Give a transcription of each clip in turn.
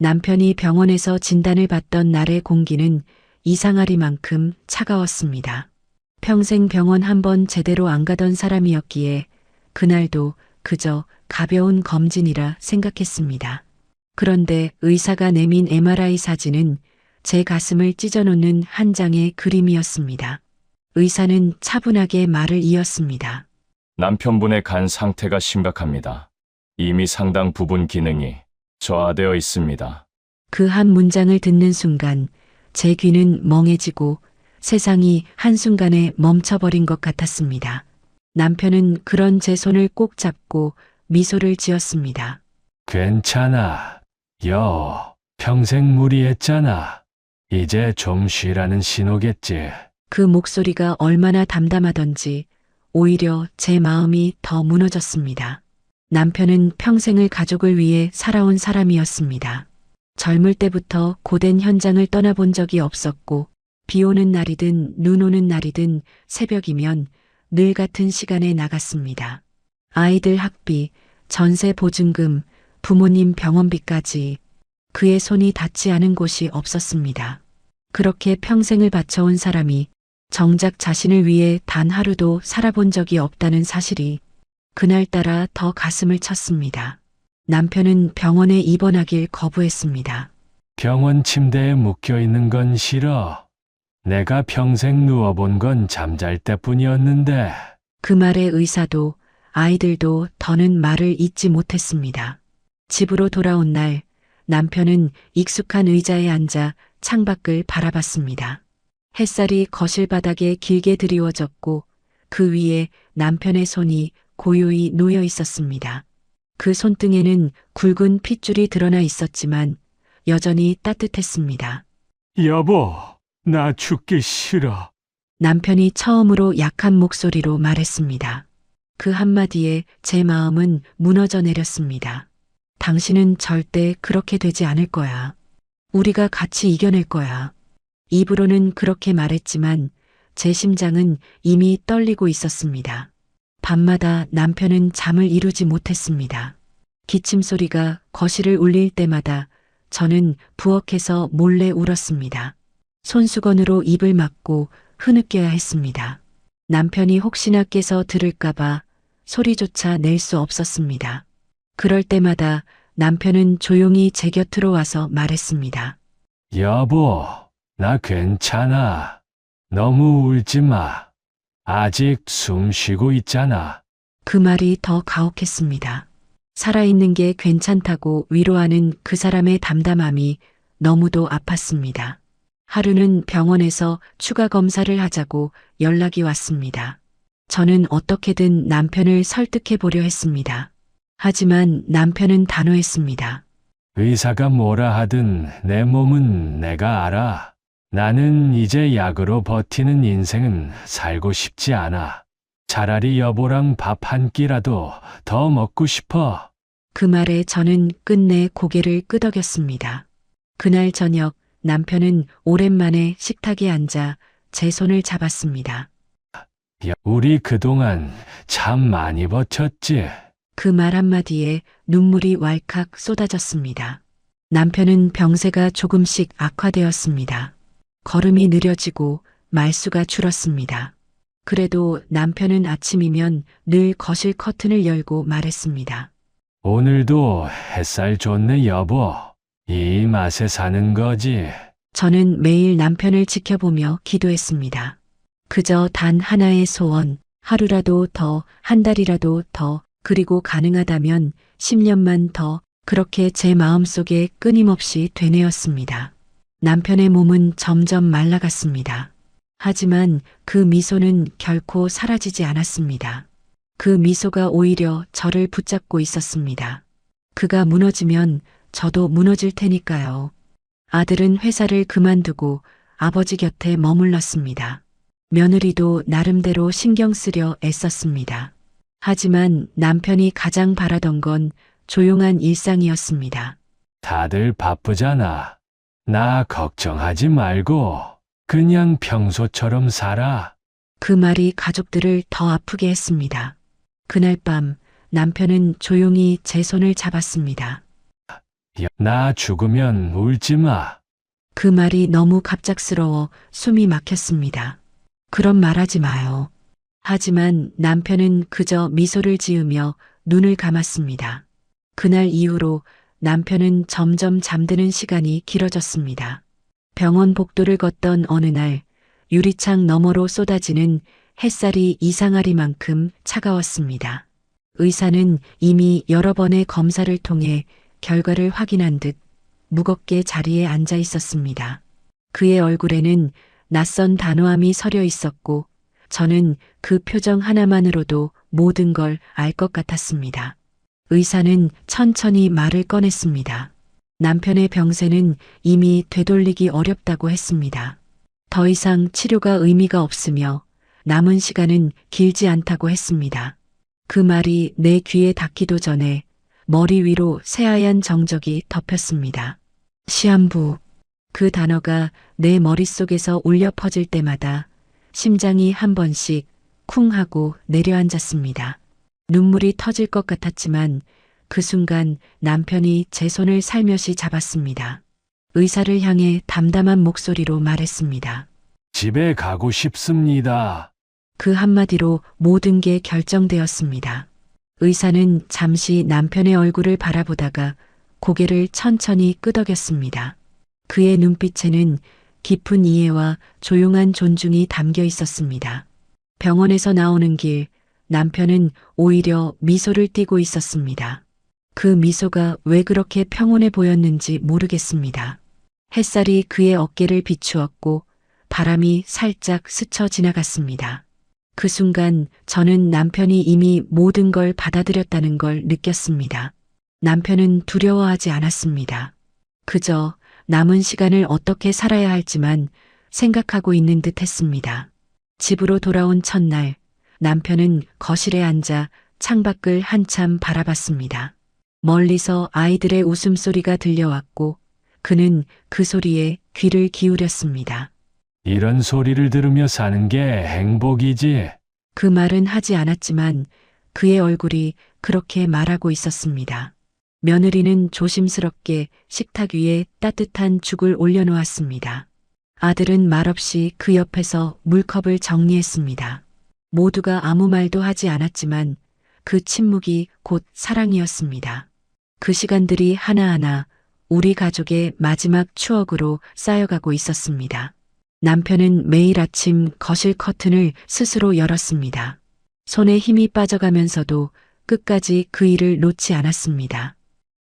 남편이 병원에서 진단을 받던 날의 공기는 이상하리만큼 차가웠습니다. 평생 병원 한 번 제대로 안 가던 사람이었기에 그날도 그저 가벼운 검진이라 생각했습니다. 그런데 의사가 내민 MRI 사진은 제 가슴을 찢어놓는 한 장의 그림이었습니다. 의사는 차분하게 말을 이었습니다. 남편분의 간 상태가 심각합니다. 이미 상당 부분 기능이 저하되어 있습니다. 그 한 문장을 듣는 순간 제 귀는 멍해지고 세상이 한순간에 멈춰버린 것 같았습니다. 남편은 그런 제 손을 꼭 잡고 미소를 지었습니다. 괜찮아. 평생 무리했잖아. 이제 좀 쉬라는 신호겠지. 그 목소리가 얼마나 담담하던지 오히려 제 마음이 더 무너졌습니다. 남편은 평생을 가족을 위해 살아온 사람이었습니다. 젊을 때부터 고된 현장을 떠나본 적이 없었고 비 오는 날이든 눈 오는 날이든 새벽이면 늘 같은 시간에 나갔습니다. 아이들 학비, 전세 보증금, 부모님 병원비까지 그의 손이 닿지 않은 곳이 없었습니다. 그렇게 평생을 바쳐온 사람이 정작 자신을 위해 단 하루도 살아본 적이 없다는 사실이 그날따라 더 가슴을 쳤습니다. 남편은 병원에 입원하길 거부했습니다. 병원 침대에 묶여 있는 건 싫어. 내가 평생 누워본 건 잠잘 때뿐이었는데. 그 말에 의사도 아이들도 더는 말을 잇지 못했습니다. 집으로 돌아온 날 남편은 익숙한 의자에 앉아 창밖을 바라봤습니다. 햇살이 거실 바닥에 길게 드리워졌고 그 위에 남편의 손이 고요히 놓여 있었습니다. 그 손등에는 굵은 핏줄이 드러나 있었지만 여전히 따뜻했습니다. 여보, 나 죽기 싫어. 남편이 처음으로 약한 목소리로 말했습니다. 그 한마디에 제 마음은 무너져 내렸습니다. 당신은 절대 그렇게 되지 않을 거야. 우리가 같이 이겨낼 거야. 입으로는 그렇게 말했지만 제 심장은 이미 떨리고 있었습니다. 밤마다 남편은 잠을 이루지 못했습니다. 기침 소리가 거실을 울릴 때마다 저는 부엌에서 몰래 울었습니다. 손수건으로 입을 막고 흐느껴야 했습니다. 남편이 혹시나 깨서 들을까봐 소리조차 낼 수 없었습니다. 그럴 때마다 남편은 조용히 제 곁으로 와서 말했습니다. 여보, 나 괜찮아. 너무 울지 마. 아직 숨 쉬고 있잖아. 그 말이 더 가혹했습니다. 살아있는 게 괜찮다고 위로하는 그 사람의 담담함이 너무도 아팠습니다. 하루는 병원에서 추가 검사를 하자고 연락이 왔습니다. 저는 어떻게든 남편을 설득해 보려 했습니다. 하지만 남편은 단호했습니다. 의사가 뭐라 하든 내 몸은 내가 알아. 나는 이제 약으로 버티는 인생은 살고 싶지 않아. 차라리 여보랑 밥 한 끼라도 더 먹고 싶어. 그 말에 저는 끝내 고개를 끄덕였습니다. 그날 저녁 남편은 오랜만에 식탁에 앉아 제 손을 잡았습니다. 우리 그동안 참 많이 버텼지. 그 말 한마디에 눈물이 왈칵 쏟아졌습니다. 남편은 병세가 조금씩 악화되었습니다. 걸음이 느려지고 말수가 줄었습니다. 그래도 남편은 아침이면 늘 거실 커튼을 열고 말했습니다. 오늘도 햇살 좋네 여보. 이 맛에 사는 거지. 저는 매일 남편을 지켜보며 기도했습니다. 그저 단 하나의 소원, 하루라도 더, 한 달이라도 더, 그리고 가능하다면 10년만 더, 그렇게 제 마음속에 끊임없이 되뇌었습니다. 남편의 몸은 점점 말라갔습니다. 하지만 그 미소는 결코 사라지지 않았습니다. 그 미소가 오히려 저를 붙잡고 있었습니다. 그가 무너지면 저도 무너질 테니까요. 아들은 회사를 그만두고 아버지 곁에 머물렀습니다. 며느리도 나름대로 신경 쓰려 애썼습니다. 하지만 남편이 가장 바라던 건 조용한 일상이었습니다. 다들 바쁘잖아. 나 걱정하지 말고 그냥 평소처럼 살아. 그 말이 가족들을 더 아프게 했습니다. 그날 밤 남편은 조용히 제 손을 잡았습니다. 나 죽으면 울지 마. 그 말이 너무 갑작스러워 숨이 막혔습니다. 그런 말하지 마요. 하지만 남편은 그저 미소를 지으며 눈을 감았습니다. 그날 이후로 남편은 점점 잠드는 시간이 길어졌습니다. 병원 복도를 걷던 어느 날 유리창 너머로 쏟아지는 햇살이 이상하리만큼 차가웠습니다. 의사는 이미 여러 번의 검사를 통해 결과를 확인한 듯 무겁게 자리에 앉아 있었습니다. 그의 얼굴에는 낯선 단호함이 서려 있었고 저는 그 표정 하나만으로도 모든 걸 알 것 같았습니다. 의사는 천천히 말을 꺼냈습니다. 남편의 병세는 이미 되돌리기 어렵다고 했습니다. 더 이상 치료가 의미가 없으며 남은 시간은 길지 않다고 했습니다. 그 말이 내 귀에 닿기도 전에 머리 위로 새하얀 정적이 덮였습니다. 시한부. 그 단어가 내 머릿속에서 울려 퍼질 때마다 심장이 한 번씩 쿵 하고 내려앉았습니다. 눈물이 터질 것 같았지만 그 순간 남편이 제 손을 살며시 잡았습니다. 의사를 향해 담담한 목소리로 말했습니다. 집에 가고 싶습니다. 그 한마디로 모든 게 결정되었습니다. 의사는 잠시 남편의 얼굴을 바라보다가 고개를 천천히 끄덕였습니다. 그의 눈빛에는 깊은 이해와 조용한 존중이 담겨 있었습니다. 병원에서 나오는 길, 남편은 오히려 미소를 띠고 있었습니다. 그 미소가 왜 그렇게 평온해 보였는지 모르겠습니다. 햇살이 그의 어깨를 비추었고 바람이 살짝 스쳐 지나갔습니다. 그 순간 저는 남편이 이미 모든 걸 받아들였다는 걸 느꼈습니다. 남편은 두려워하지 않았습니다. 그저 남은 시간을 어떻게 살아야 할지만 생각하고 있는 듯 했습니다. 집으로 돌아온 첫날, 남편은 거실에 앉아 창밖을 한참 바라봤습니다. 멀리서 아이들의 웃음소리가 들려왔고 그는 그 소리에 귀를 기울였습니다. 이런 소리를 들으며 사는 게 행복이지. 그 말은 하지 않았지만 그의 얼굴이 그렇게 말하고 있었습니다. 며느리는 조심스럽게 식탁 위에 따뜻한 죽을 올려놓았습니다. 아들은 말없이 그 옆에서 물컵을 정리했습니다. 모두가 아무 말도 하지 않았지만 그 침묵이 곧 사랑이었습니다. 그 시간들이 하나하나 우리 가족의 마지막 추억으로 쌓여가고 있었습니다. 남편은 매일 아침 거실 커튼을 스스로 열었습니다. 손에 힘이 빠져가면서도 끝까지 그 일을 놓지 않았습니다.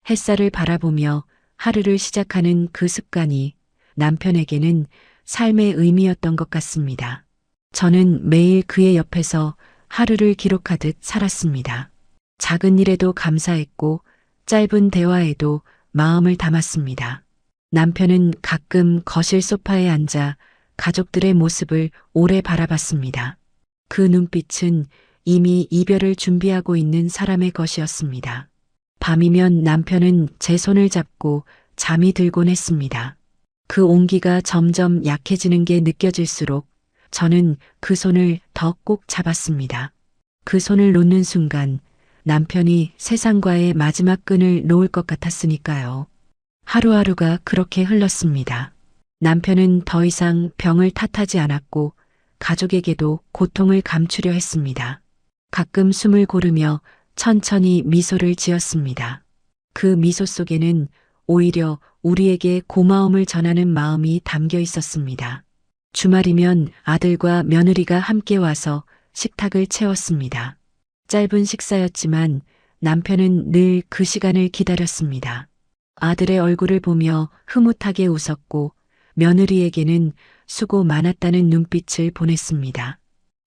햇살을 바라보며 하루를 시작하는 그 습관이 남편에게는 삶의 의미였던 것 같습니다. 저는 매일 그의 옆에서 하루를 기록하듯 살았습니다. 작은 일에도 감사했고 짧은 대화에도 마음을 담았습니다. 남편은 가끔 거실 소파에 앉아 가족들의 모습을 오래 바라봤습니다. 그 눈빛은 이미 이별을 준비하고 있는 사람의 것이었습니다. 밤이면 남편은 제 손을 잡고 잠이 들곤 했습니다. 그 온기가 점점 약해지는 게 느껴질수록 저는 그 손을 더 꼭 잡았습니다. 그 손을 놓는 순간 남편이 세상과의 마지막 끈을 놓을 것 같았으니까요. 하루하루가 그렇게 흘렀습니다. 남편은 더 이상 병을 탓하지 않았고 가족에게도 고통을 감추려 했습니다. 가끔 숨을 고르며 천천히 미소를 지었습니다. 그 미소 속에는 오히려 우리에게 고마움을 전하는 마음이 담겨 있었습니다. 주말이면 아들과 며느리가 함께 와서 식탁을 채웠습니다. 짧은 식사였지만 남편은 늘 그 시간을 기다렸습니다. 아들의 얼굴을 보며 흐뭇하게 웃었고 며느리에게는 수고 많았다는 눈빛을 보냈습니다.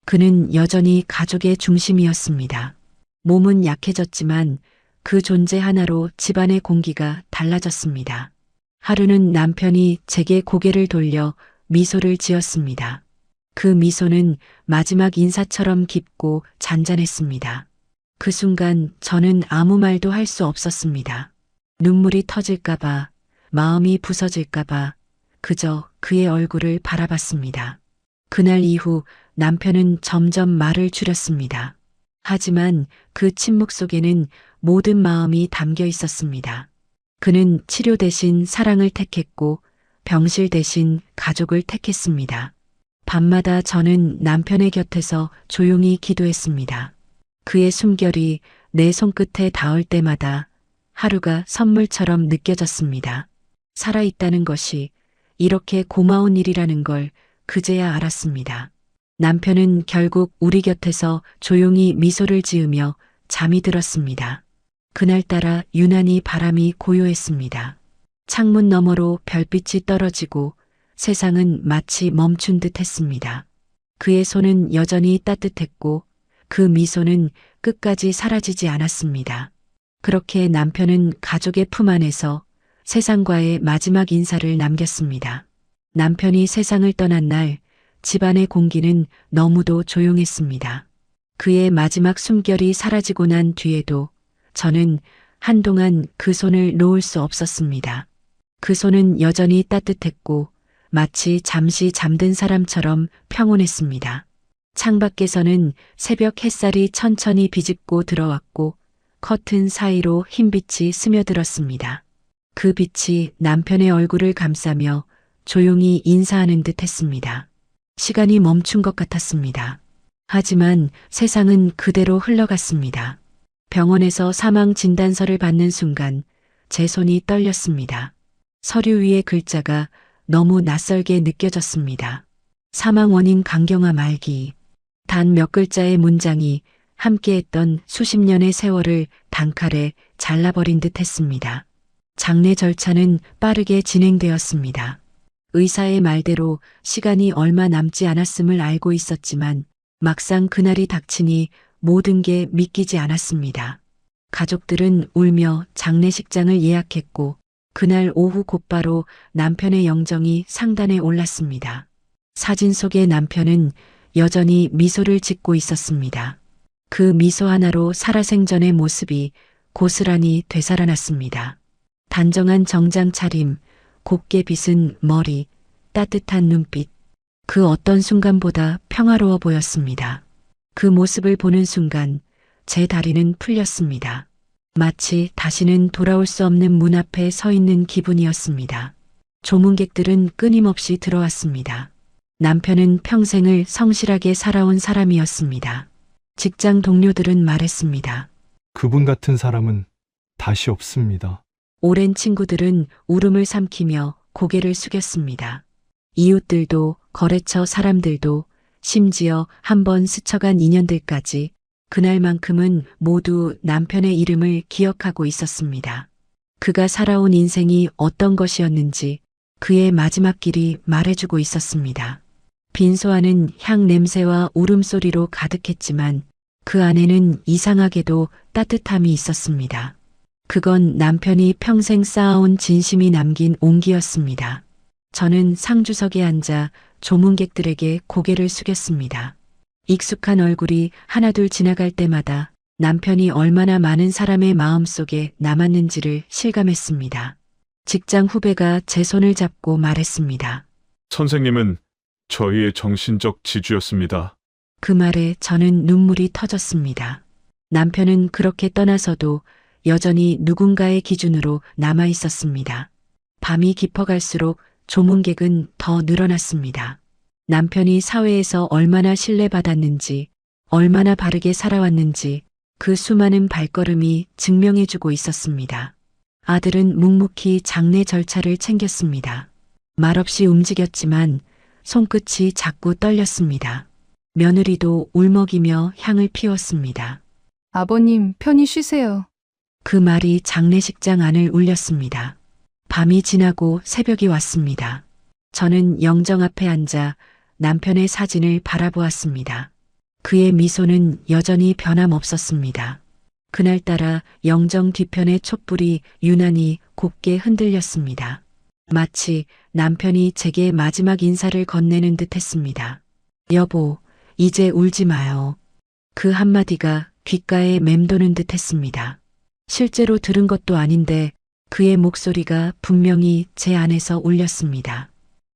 그는 여전히 가족의 중심이었습니다. 몸은 약해졌지만 그 존재 하나로 집안의 공기가 달라졌습니다. 하루는 남편이 제게 고개를 돌려 미소를 지었습니다. 그 미소는 마지막 인사처럼 깊고 잔잔했습니다. 그 순간 저는 아무 말도 할 수 없었습니다. 눈물이 터질까봐, 마음이 부서질까봐 그저 그의 얼굴을 바라봤습니다. 그날 이후 남편은 점점 말을 줄였습니다. 하지만 그 침묵 속에는 모든 마음이 담겨 있었습니다. 그는 치료 대신 사랑을 택했고 병실 대신 가족을 택했습니다. 밤마다 저는 남편의 곁에서 조용히 기도했습니다. 그의 숨결이 내 손끝에 닿을 때마다 하루가 선물처럼 느껴졌습니다. 살아있다는 것이 이렇게 고마운 일이라는 걸 그제야 알았습니다. 남편은 결국 우리 곁에서 조용히 미소를 지으며 잠이 들었습니다. 그날따라 유난히 바람이 고요했습니다. 창문 너머로 별빛이 떨어지고 세상은 마치 멈춘 듯 했습니다. 그의 손은 여전히 따뜻했고 그 미소는 끝까지 사라지지 않았습니다. 그렇게 남편은 가족의 품 안에서 세상과의 마지막 인사를 남겼습니다. 남편이 세상을 떠난 날 집안의 공기는 너무도 조용했습니다. 그의 마지막 숨결이 사라지고 난 뒤에도 저는 한동안 그 손을 놓을 수 없었습니다. 그 손은 여전히 따뜻했고 마치 잠시 잠든 사람처럼 평온했습니다. 창밖에서는 새벽 햇살이 천천히 비집고 들어왔고 커튼 사이로 흰빛이 스며들었습니다. 그 빛이 남편의 얼굴을 감싸며 조용히 인사하는 듯 했습니다. 시간이 멈춘 것 같았습니다. 하지만 세상은 그대로 흘러갔습니다. 병원에서 사망 진단서를 받는 순간 제 손이 떨렸습니다. 서류 위의 글자가 너무 낯설게 느껴졌습니다. 사망 원인 강경화 말기. 단 몇 글자의 문장이 함께했던 수십 년의 세월을 단칼에 잘라버린 듯 했습니다. 장례 절차는 빠르게 진행되었습니다. 의사의 말대로 시간이 얼마 남지 않았음을 알고 있었지만 막상 그날이 닥치니 모든 게 믿기지 않았습니다. 가족들은 울며 장례식장을 예약했고 그날 오후 곧바로 남편의 영정이 상단에 올랐습니다. 사진 속의 남편은 여전히 미소를 짓고 있었습니다. 그 미소 하나로 살아생전의 모습이 고스란히 되살아났습니다. 단정한 정장 차림, 곱게 빗은 머리, 따뜻한 눈빛, 그 어떤 순간보다 평화로워 보였습니다. 그 모습을 보는 순간 제 다리는 풀렸습니다. 마치 다시는 돌아올 수 없는 문 앞에 서 있는 기분이었습니다. 조문객들은 끊임없이 들어왔습니다. 남편은 평생을 성실하게 살아온 사람이었습니다. 직장 동료들은 말했습니다. 그분 같은 사람은 다시 없습니다. 오랜 친구들은 울음을 삼키며 고개를 숙였습니다. 이웃들도 거래처 사람들도 심지어 한번 스쳐간 인연들까지 그날만큼은 모두 남편의 이름을 기억하고 있었습니다. 그가 살아온 인생이 어떤 것이었는지 그의 마지막 길이 말해주고 있었습니다. 빈소안은 향 냄새와 울음소리로 가득했지만 그 안에는 이상하게도 따뜻함이 있었습니다. 그건 남편이 평생 쌓아온 진심이 남긴 온기였습니다. 저는 상주석에 앉아 조문객들에게 고개를 숙였습니다. 익숙한 얼굴이 하나둘 지나갈 때마다 남편이 얼마나 많은 사람의 마음속에 남았는지를 실감했습니다. 직장 후배가 제 손을 잡고 말했습니다. 선생님은 저희의 정신적 지주였습니다. 그 말에 저는 눈물이 터졌습니다. 남편은 그렇게 떠나서도 여전히 누군가의 기준으로 남아 있었습니다. 밤이 깊어갈수록 조문객은 더 늘어났습니다. 남편이 사회에서 얼마나 신뢰받았는지, 얼마나 바르게 살아왔는지 그 수많은 발걸음이 증명해주고 있었습니다. 아들은 묵묵히 장례 절차를 챙겼습니다. 말없이 움직였지만 손끝이 자꾸 떨렸습니다. 며느리도 울먹이며 향을 피웠습니다. 아버님, 편히 쉬세요. 그 말이 장례식장 안을 울렸습니다. 밤이 지나고 새벽이 왔습니다. 저는 영정 앞에 앉아 남편의 사진을 바라보았습니다. 그의 미소는 여전히 변함없었습니다. 그날따라 영정 뒤편의 촛불이 유난히 곱게 흔들렸습니다. 마치 남편이 제게 마지막 인사를 건네는 듯 했습니다. 여보, 이제 울지 마요. 그 한마디가 귓가에 맴도는 듯 했습니다. 실제로 들은 것도 아닌데 그의 목소리가 분명히 제 안에서 울렸습니다.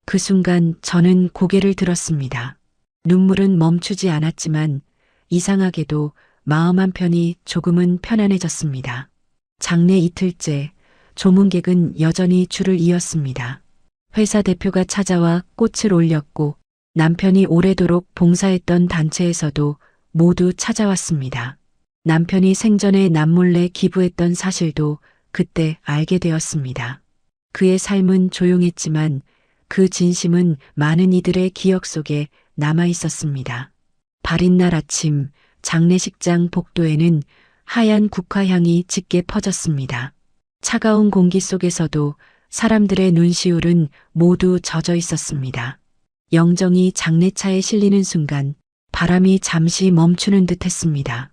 그 순간 저는 고개를 들었습니다. 눈물은 멈추지 않았지만 이상하게도 마음 한편이 조금은 편안해졌습니다. 장례 이틀째 조문객은 여전히 줄을 이었습니다. 회사 대표가 찾아와 꽃을 올렸고 남편이 오래도록 봉사했던 단체에서도 모두 찾아왔습니다. 남편이 생전에 남몰래 기부했던 사실도 그때 알게 되었습니다. 그의 삶은 조용했지만 그 진심은 많은 이들의 기억 속에 남아 있었습니다. 발인 날 아침 장례식장 복도에는 하얀 국화향이 짙게 퍼졌습니다. 차가운 공기 속에서도 사람들의 눈시울은 모두 젖어 있었습니다. 영정이 장례차에 실리는 순간 바람이 잠시 멈추는 듯 했습니다.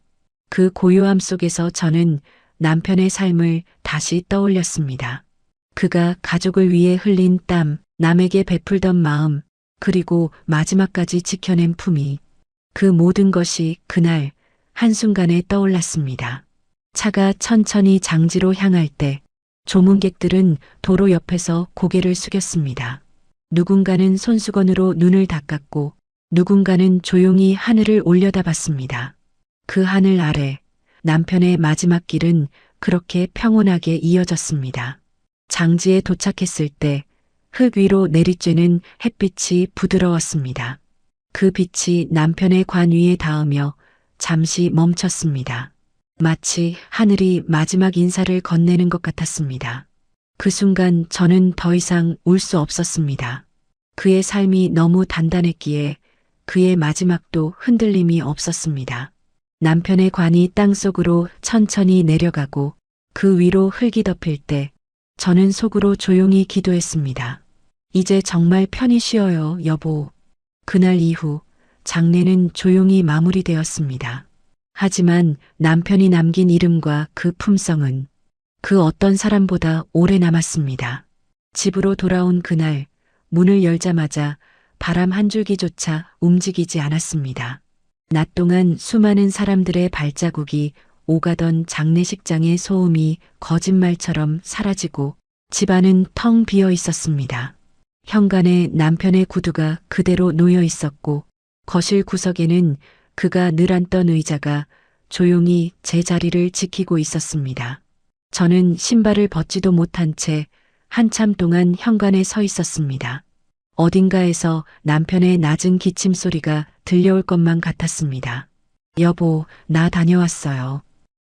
그 고요함 속에서 저는 남편의 삶을 다시 떠올렸습니다. 그가 가족을 위해 흘린 땀, 남에게 베풀던 마음, 그리고 마지막까지 지켜낸 품위. 그 모든 것이 그날 한순간에 떠올랐습니다. 차가 천천히 장지로 향할 때 조문객들은 도로 옆에서 고개를 숙였습니다. 누군가는 손수건으로 눈을 닦았고 누군가는 조용히 하늘을 올려다봤습니다. 그 하늘 아래 남편의 마지막 길은 그렇게 평온하게 이어졌습니다. 장지에 도착했을 때 흙 위로 내리쬐는 햇빛이 부드러웠습니다. 그 빛이 남편의 관 위에 닿으며 잠시 멈췄습니다. 마치 하늘이 마지막 인사를 건네는 것 같았습니다. 그 순간 저는 더 이상 울 수 없었습니다. 그의 삶이 너무 단단했기에 그의 마지막도 흔들림이 없었습니다. 남편의 관이 땅속으로 천천히 내려가고 그 위로 흙이 덮일 때 저는 속으로 조용히 기도했습니다. 이제 정말 편히 쉬어요, 여보. 그날 이후 장례는 조용히 마무리되었습니다. 하지만 남편이 남긴 이름과 그 품성은 그 어떤 사람보다 오래 남았습니다. 집으로 돌아온 그날 문을 열자마자 바람 한 줄기조차 움직이지 않았습니다. 낮 동안 수많은 사람들의 발자국이 오가던 장례식장의 소음이 거짓말처럼 사라지고 집안은 텅 비어 있었습니다. 현관에 남편의 구두가 그대로 놓여 있었고 거실 구석에는 그가 늘 앉던 의자가 조용히 제 자리를 지키고 있었습니다. 저는 신발을 벗지도 못한 채 한참 동안 현관에 서 있었습니다. 어딘가에서 남편의 낮은 기침 소리가 들려올 것만 같았습니다. 여보, 나 다녀왔어요.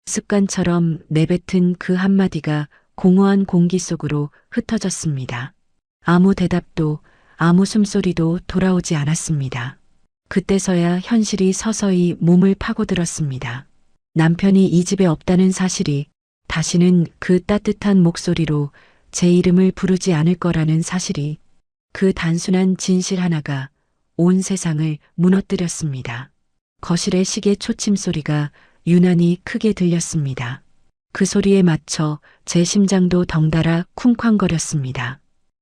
습관처럼 내뱉은 그 한마디가 공허한 공기 속으로 흩어졌습니다. 아무 대답도 아무 숨소리도 돌아오지 않았습니다. 그때서야 현실이 서서히 몸을 파고들었습니다. 남편이 이 집에 없다는 사실이 다시는 그 따뜻한 목소리로 제 이름을 부르지 않을 거라는 사실이 그 단순한 진실 하나가 온 세상을 무너뜨렸습니다. 거실의 시계 초침 소리가 유난히 크게 들렸습니다. 그 소리에 맞춰 제 심장도 덩달아 쿵쾅거렸습니다.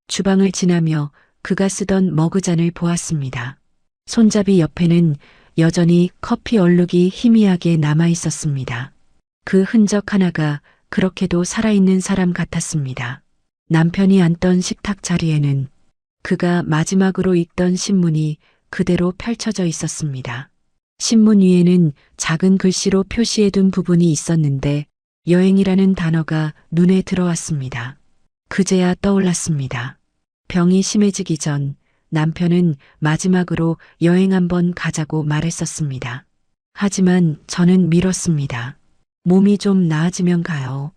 주방을 지나며 그가 쓰던 머그잔을 보았습니다. 손잡이 옆에는 여전히 커피 얼룩이 희미하게 남아 있었습니다. 그 흔적 하나가 그렇게도 살아있는 사람 같았습니다. 남편이 앉던 식탁 자리에는 그가 마지막으로 읽던 신문이 그대로 펼쳐져 있었습니다. 신문 위에는 작은 글씨로 표시해둔 부분이 있었는데 여행이라는 단어가 눈에 들어왔습니다. 그제야 떠올랐습니다. 병이 심해지기 전 남편은 마지막으로 여행 한번 가자고 말했었습니다. 하지만 저는 미뤘습니다. 몸이 좀 나아지면 가요.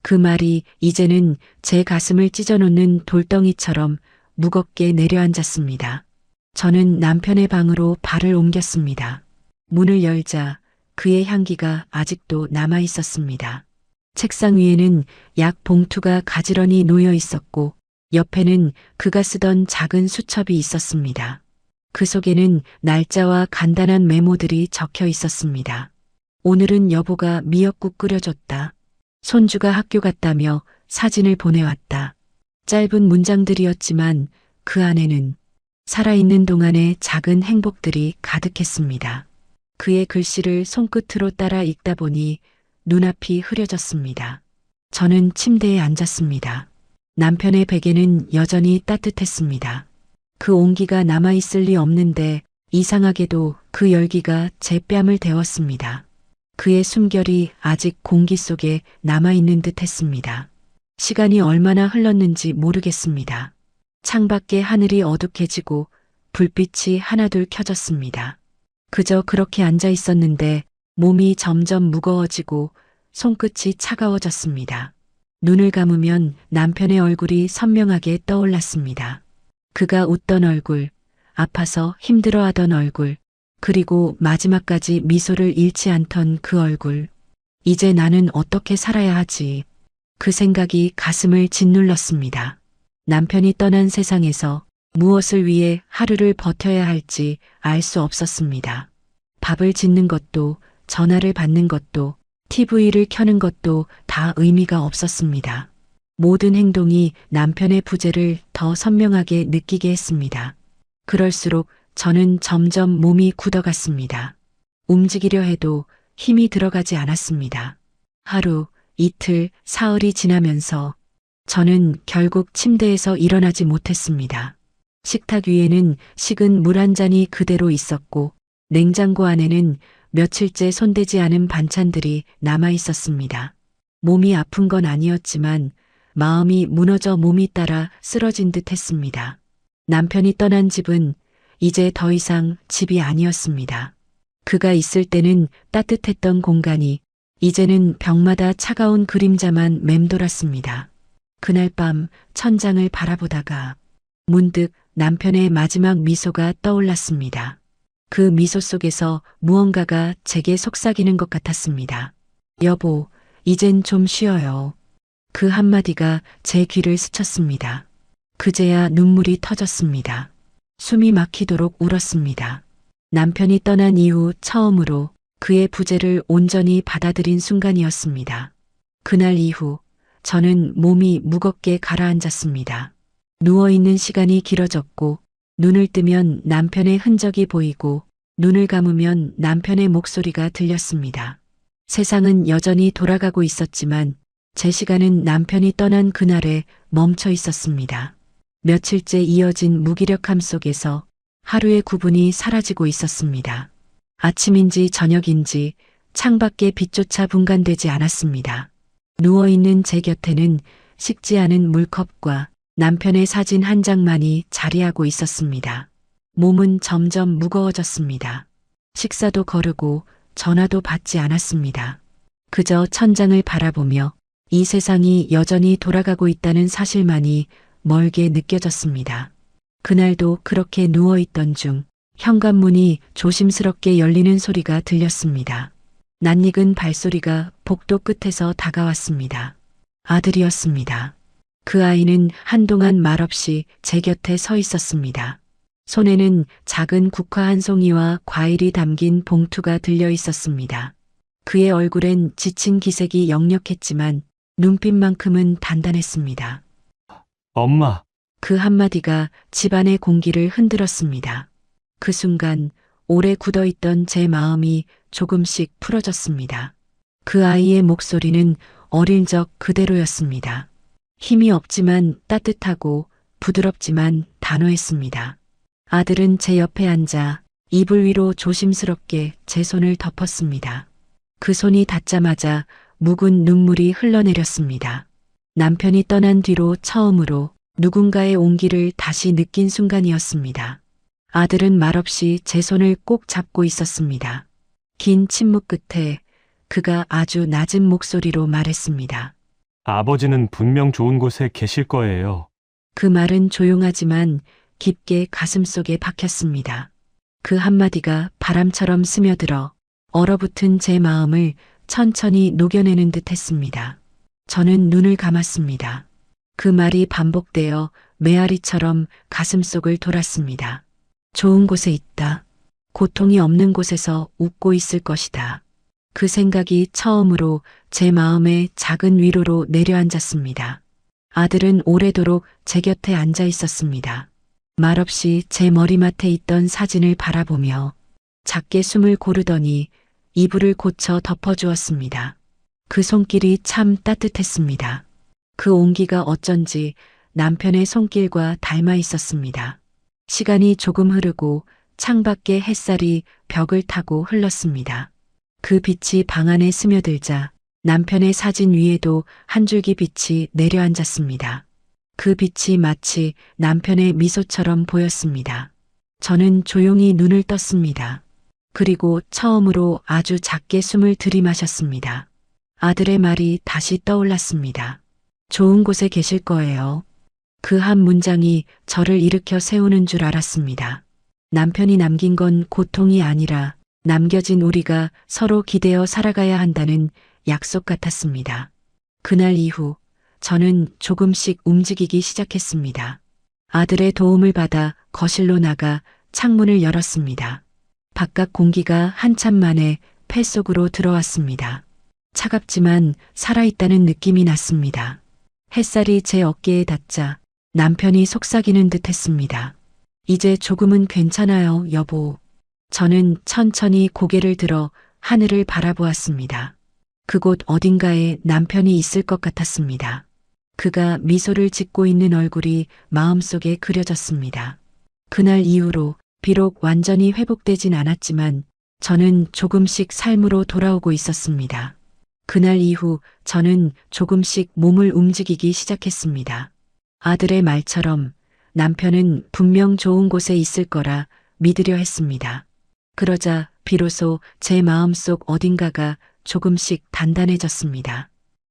그 말이 이제는 제 가슴을 찢어놓는 돌덩이처럼 무겁게 내려앉았습니다. 저는 남편의 방으로 발을 옮겼습니다. 문을 열자 그의 향기가 아직도 남아 있었습니다. 책상 위에는 약 봉투가 가지런히 놓여 있었고 옆에는 그가 쓰던 작은 수첩이 있었습니다. 그 속에는 날짜와 간단한 메모들이 적혀 있었습니다. 오늘은 여보가 미역국 끓여줬다. 손주가 학교 갔다며 사진을 보내왔다. 짧은 문장들이었지만 그 안에는 살아있는 동안의 작은 행복들이 가득했습니다. 그의 글씨를 손끝으로 따라 읽다 보니 눈앞이 흐려졌습니다. 저는 침대에 앉았습니다. 남편의 베개는 여전히 따뜻했습니다. 그 온기가 남아있을 리 없는데 이상하게도 그 열기가 제 뺨을 데웠습니다. 그의 숨결이 아직 공기 속에 남아있는 듯 했습니다. 시간이 얼마나 흘렀는지 모르겠습니다. 창밖에 하늘이 어둑해지고 불빛이 하나둘 켜졌습니다. 그저 그렇게 앉아 있었는데 몸이 점점 무거워지고 손끝이 차가워졌습니다. 눈을 감으면 남편의 얼굴이 선명하게 떠올랐습니다. 그가 웃던 얼굴, 아파서 힘들어하던 얼굴, 그리고 마지막까지 미소를 잃지 않던 그 얼굴. 이제 나는 어떻게 살아야 하지? 그 생각이 가슴을 짓눌렀습니다. 남편이 떠난 세상에서 무엇을 위해 하루를 버텨야 할지 알 수 없었습니다. 밥을 짓는 것도, 전화를 받는 것도, TV를 켜는 것도 다 의미가 없었습니다. 모든 행동이 남편의 부재를 더 선명하게 느끼게 했습니다. 그럴수록 저는 점점 몸이 굳어갔습니다. 움직이려 해도 힘이 들어가지 않았습니다. 하루, 이틀, 사흘이 지나면서 저는 결국 침대에서 일어나지 못했습니다. 식탁 위에는 식은 물 한 잔이 그대로 있었고 냉장고 안에는 며칠째 손대지 않은 반찬들이 남아 있었습니다. 몸이 아픈 건 아니었지만 마음이 무너져 몸이 따라 쓰러진 듯 했습니다. 남편이 떠난 집은 이제 더 이상 집이 아니었습니다. 그가 있을 때는 따뜻했던 공간이 이제는 벽마다 차가운 그림자만 맴돌았습니다. 그날 밤 천장을 바라보다가 문득 남편의 마지막 미소가 떠올랐습니다. 그 미소 속에서 무언가가 제게 속삭이는 것 같았습니다. 여보, 이젠 좀 쉬어요. 그 한마디가 제 귀를 스쳤습니다. 그제야 눈물이 터졌습니다. 숨이 막히도록 울었습니다. 남편이 떠난 이후 처음으로 그의 부재를 온전히 받아들인 순간이었습니다. 그날 이후 저는 몸이 무겁게 가라앉았습니다. 누워있는 시간이 길어졌고 눈을 뜨면 남편의 흔적이 보이고 눈을 감으면 남편의 목소리가 들렸습니다. 세상은 여전히 돌아가고 있었지만 제 시간은 남편이 떠난 그날에 멈춰 있었습니다. 며칠째 이어진 무기력함 속에서 하루의 구분이 사라지고 있었습니다. 아침인지 저녁인지 창밖에 빛조차 분간되지 않았습니다. 누워있는 제 곁에는 식지 않은 물컵과 남편의 사진 한 장만이 자리하고 있었습니다. 몸은 점점 무거워졌습니다. 식사도 거르고 전화도 받지 않았습니다. 그저 천장을 바라보며 이 세상이 여전히 돌아가고 있다는 사실만이 멀게 느껴졌습니다. 그날도 그렇게 누워있던 중 현관문이 조심스럽게 열리는 소리가 들렸습니다. 낯익은 발소리가 복도 끝에서 다가왔습니다. 아들이었습니다. 그 아이는 한동안 말없이 제 곁에 서 있었습니다. 손에는 작은 국화 한 송이와 과일이 담긴 봉투가 들려 있었습니다. 그의 얼굴엔 지친 기색이 역력했지만 눈빛만큼은 단단했습니다. 엄마, 그 한마디가 집안의 공기를 흔들었습니다. 그 순간 오래 굳어있던 제 마음이 조금씩 풀어졌습니다. 그 아이의 목소리는 어릴 적 그대로였습니다. 힘이 없지만 따뜻하고 부드럽지만 단호했습니다. 아들은 제 옆에 앉아 이불 위로 조심스럽게 제 손을 덮었습니다. 그 손이 닿자마자 묵은 눈물이 흘러내렸습니다. 남편이 떠난 뒤로 처음으로 누군가의 온기를 다시 느낀 순간이었습니다. 아들은 말없이 제 손을 꼭 잡고 있었습니다. 긴 침묵 끝에 그가 아주 낮은 목소리로 말했습니다. 아버지는 분명 좋은 곳에 계실 거예요. 그 말은 조용하지만 깊게 가슴속에 박혔습니다. 그 한마디가 바람처럼 스며들어 얼어붙은 제 마음을 천천히 녹여내는 듯 했습니다. 저는 눈을 감았습니다. 그 말이 반복되어 메아리처럼 가슴속을 돌았습니다. 좋은 곳에 있다. 고통이 없는 곳에서 웃고 있을 것이다. 그 생각이 처음으로 제 마음에 작은 위로로 내려앉았습니다. 아들은 오래도록 제 곁에 앉아 있었습니다. 말없이 제 머리맡에 있던 사진을 바라보며 작게 숨을 고르더니 이불을 고쳐 덮어주었습니다. 그 손길이 참 따뜻했습니다. 그 온기가 어쩐지 남편의 손길과 닮아 있었습니다. 시간이 조금 흐르고 창밖의 햇살이 벽을 타고 흘렀습니다. 그 빛이 방 안에 스며들자 남편의 사진 위에도 한 줄기 빛이 내려앉았습니다. 그 빛이 마치 남편의 미소처럼 보였습니다. 저는 조용히 눈을 떴습니다. 그리고 처음으로 아주 작게 숨을 들이마셨습니다. 아들의 말이 다시 떠올랐습니다. 좋은 곳에 계실 거예요. 그 한 문장이 저를 일으켜 세우는 줄 알았습니다. 남편이 남긴 건 고통이 아니라 남겨진 우리가 서로 기대어 살아가야 한다는 약속 같았습니다. 그날 이후 저는 조금씩 움직이기 시작했습니다. 아들의 도움을 받아 거실로 나가 창문을 열었습니다. 바깥 공기가 한참 만에 폐 속으로 들어왔습니다. 차갑지만 살아있다는 느낌이 났습니다. 햇살이 제 어깨에 닿자 남편이 속삭이는 듯 했습니다. 이제 조금은 괜찮아요, 여보. 저는 천천히 고개를 들어 하늘을 바라보았습니다. 그곳 어딘가에 남편이 있을 것 같았습니다. 그가 미소를 짓고 있는 얼굴이 마음속에 그려졌습니다. 그날 이후로 비록 완전히 회복되진 않았지만 저는 조금씩 삶으로 돌아오고 있었습니다. 그날 이후 저는 조금씩 몸을 움직이기 시작했습니다. 아들의 말처럼 남편은 분명 좋은 곳에 있을 거라 믿으려 했습니다. 그러자 비로소 제 마음속 어딘가가 조금씩 단단해졌습니다.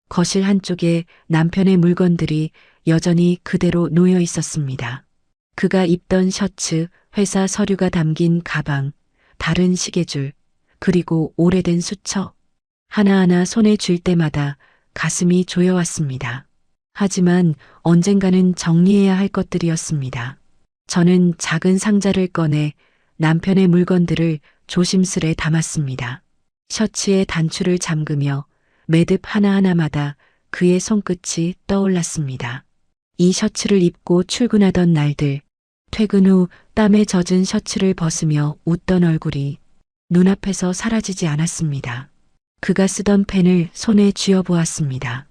거실 한쪽에 남편의 물건들이 여전히 그대로 놓여 있었습니다. 그가 입던 셔츠, 회사 서류가 담긴 가방, 다른 시계줄, 그리고 오래된 수첩. 하나하나 손에 쥘 때마다 가슴이 조여왔습니다. 하지만 언젠가는 정리해야 할 것들이었습니다. 저는 작은 상자를 꺼내 남편의 물건들을 조심스레 담았습니다. 셔츠의 단추를 잠그며 매듭 하나하나마다 그의 손끝이 떠올랐습니다. 이 셔츠를 입고 출근하던 날들, 퇴근 후 땀에 젖은 셔츠를 벗으며 웃던 얼굴이 눈앞에서 사라지지 않았습니다. 그가 쓰던 펜을 손에 쥐어보았습니다.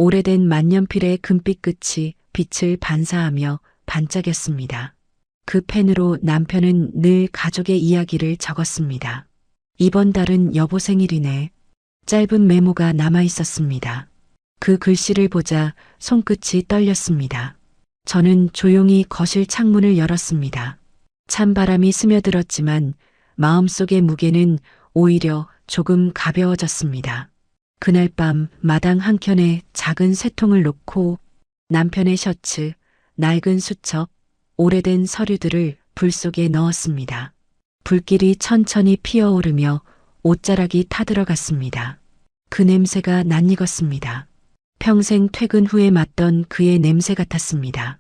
오래된 만년필의 금빛 끝이 빛을 반사하며 반짝였습니다. 그 펜으로 남편은 늘 가족의 이야기를 적었습니다. 이번 달은 여보 생일이네. 짧은 메모가 남아 있었습니다. 그 글씨를 보자 손끝이 떨렸습니다. 저는 조용히 거실 창문을 열었습니다. 찬바람이 스며들었지만 마음속의 무게는 오히려 조금 가벼워졌습니다. 그날 밤 마당 한켠에 작은 쇠통을 놓고 남편의 셔츠, 낡은 수첩, 오래된 서류들을 불 속에 넣었습니다. 불길이 천천히 피어오르며 옷자락이 타들어갔습니다. 그 냄새가 낯익었습니다. 평생 퇴근 후에 맡던 그의 냄새 같았습니다.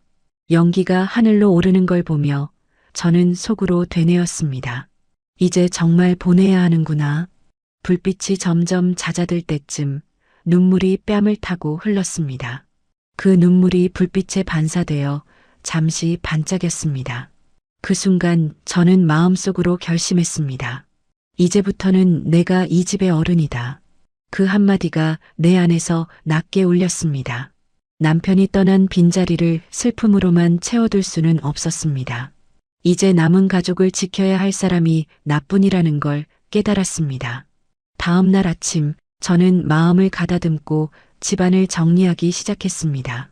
연기가 하늘로 오르는 걸 보며 저는 속으로 되뇌었습니다. 이제 정말 보내야 하는구나. 불빛이 점점 잦아들 때쯤 눈물이 뺨을 타고 흘렀습니다. 그 눈물이 불빛에 반사되어 잠시 반짝였습니다. 그 순간 저는 마음속으로 결심했습니다. 이제부터는 내가 이 집의 어른이다. 그 한마디가 내 안에서 낮게 울렸습니다. 남편이 떠난 빈자리를 슬픔으로만 채워둘 수는 없었습니다. 이제 남은 가족을 지켜야 할 사람이 나뿐이라는 걸 깨달았습니다. 다음 날 아침 저는 마음을 가다듬고 집안을 정리하기 시작했습니다.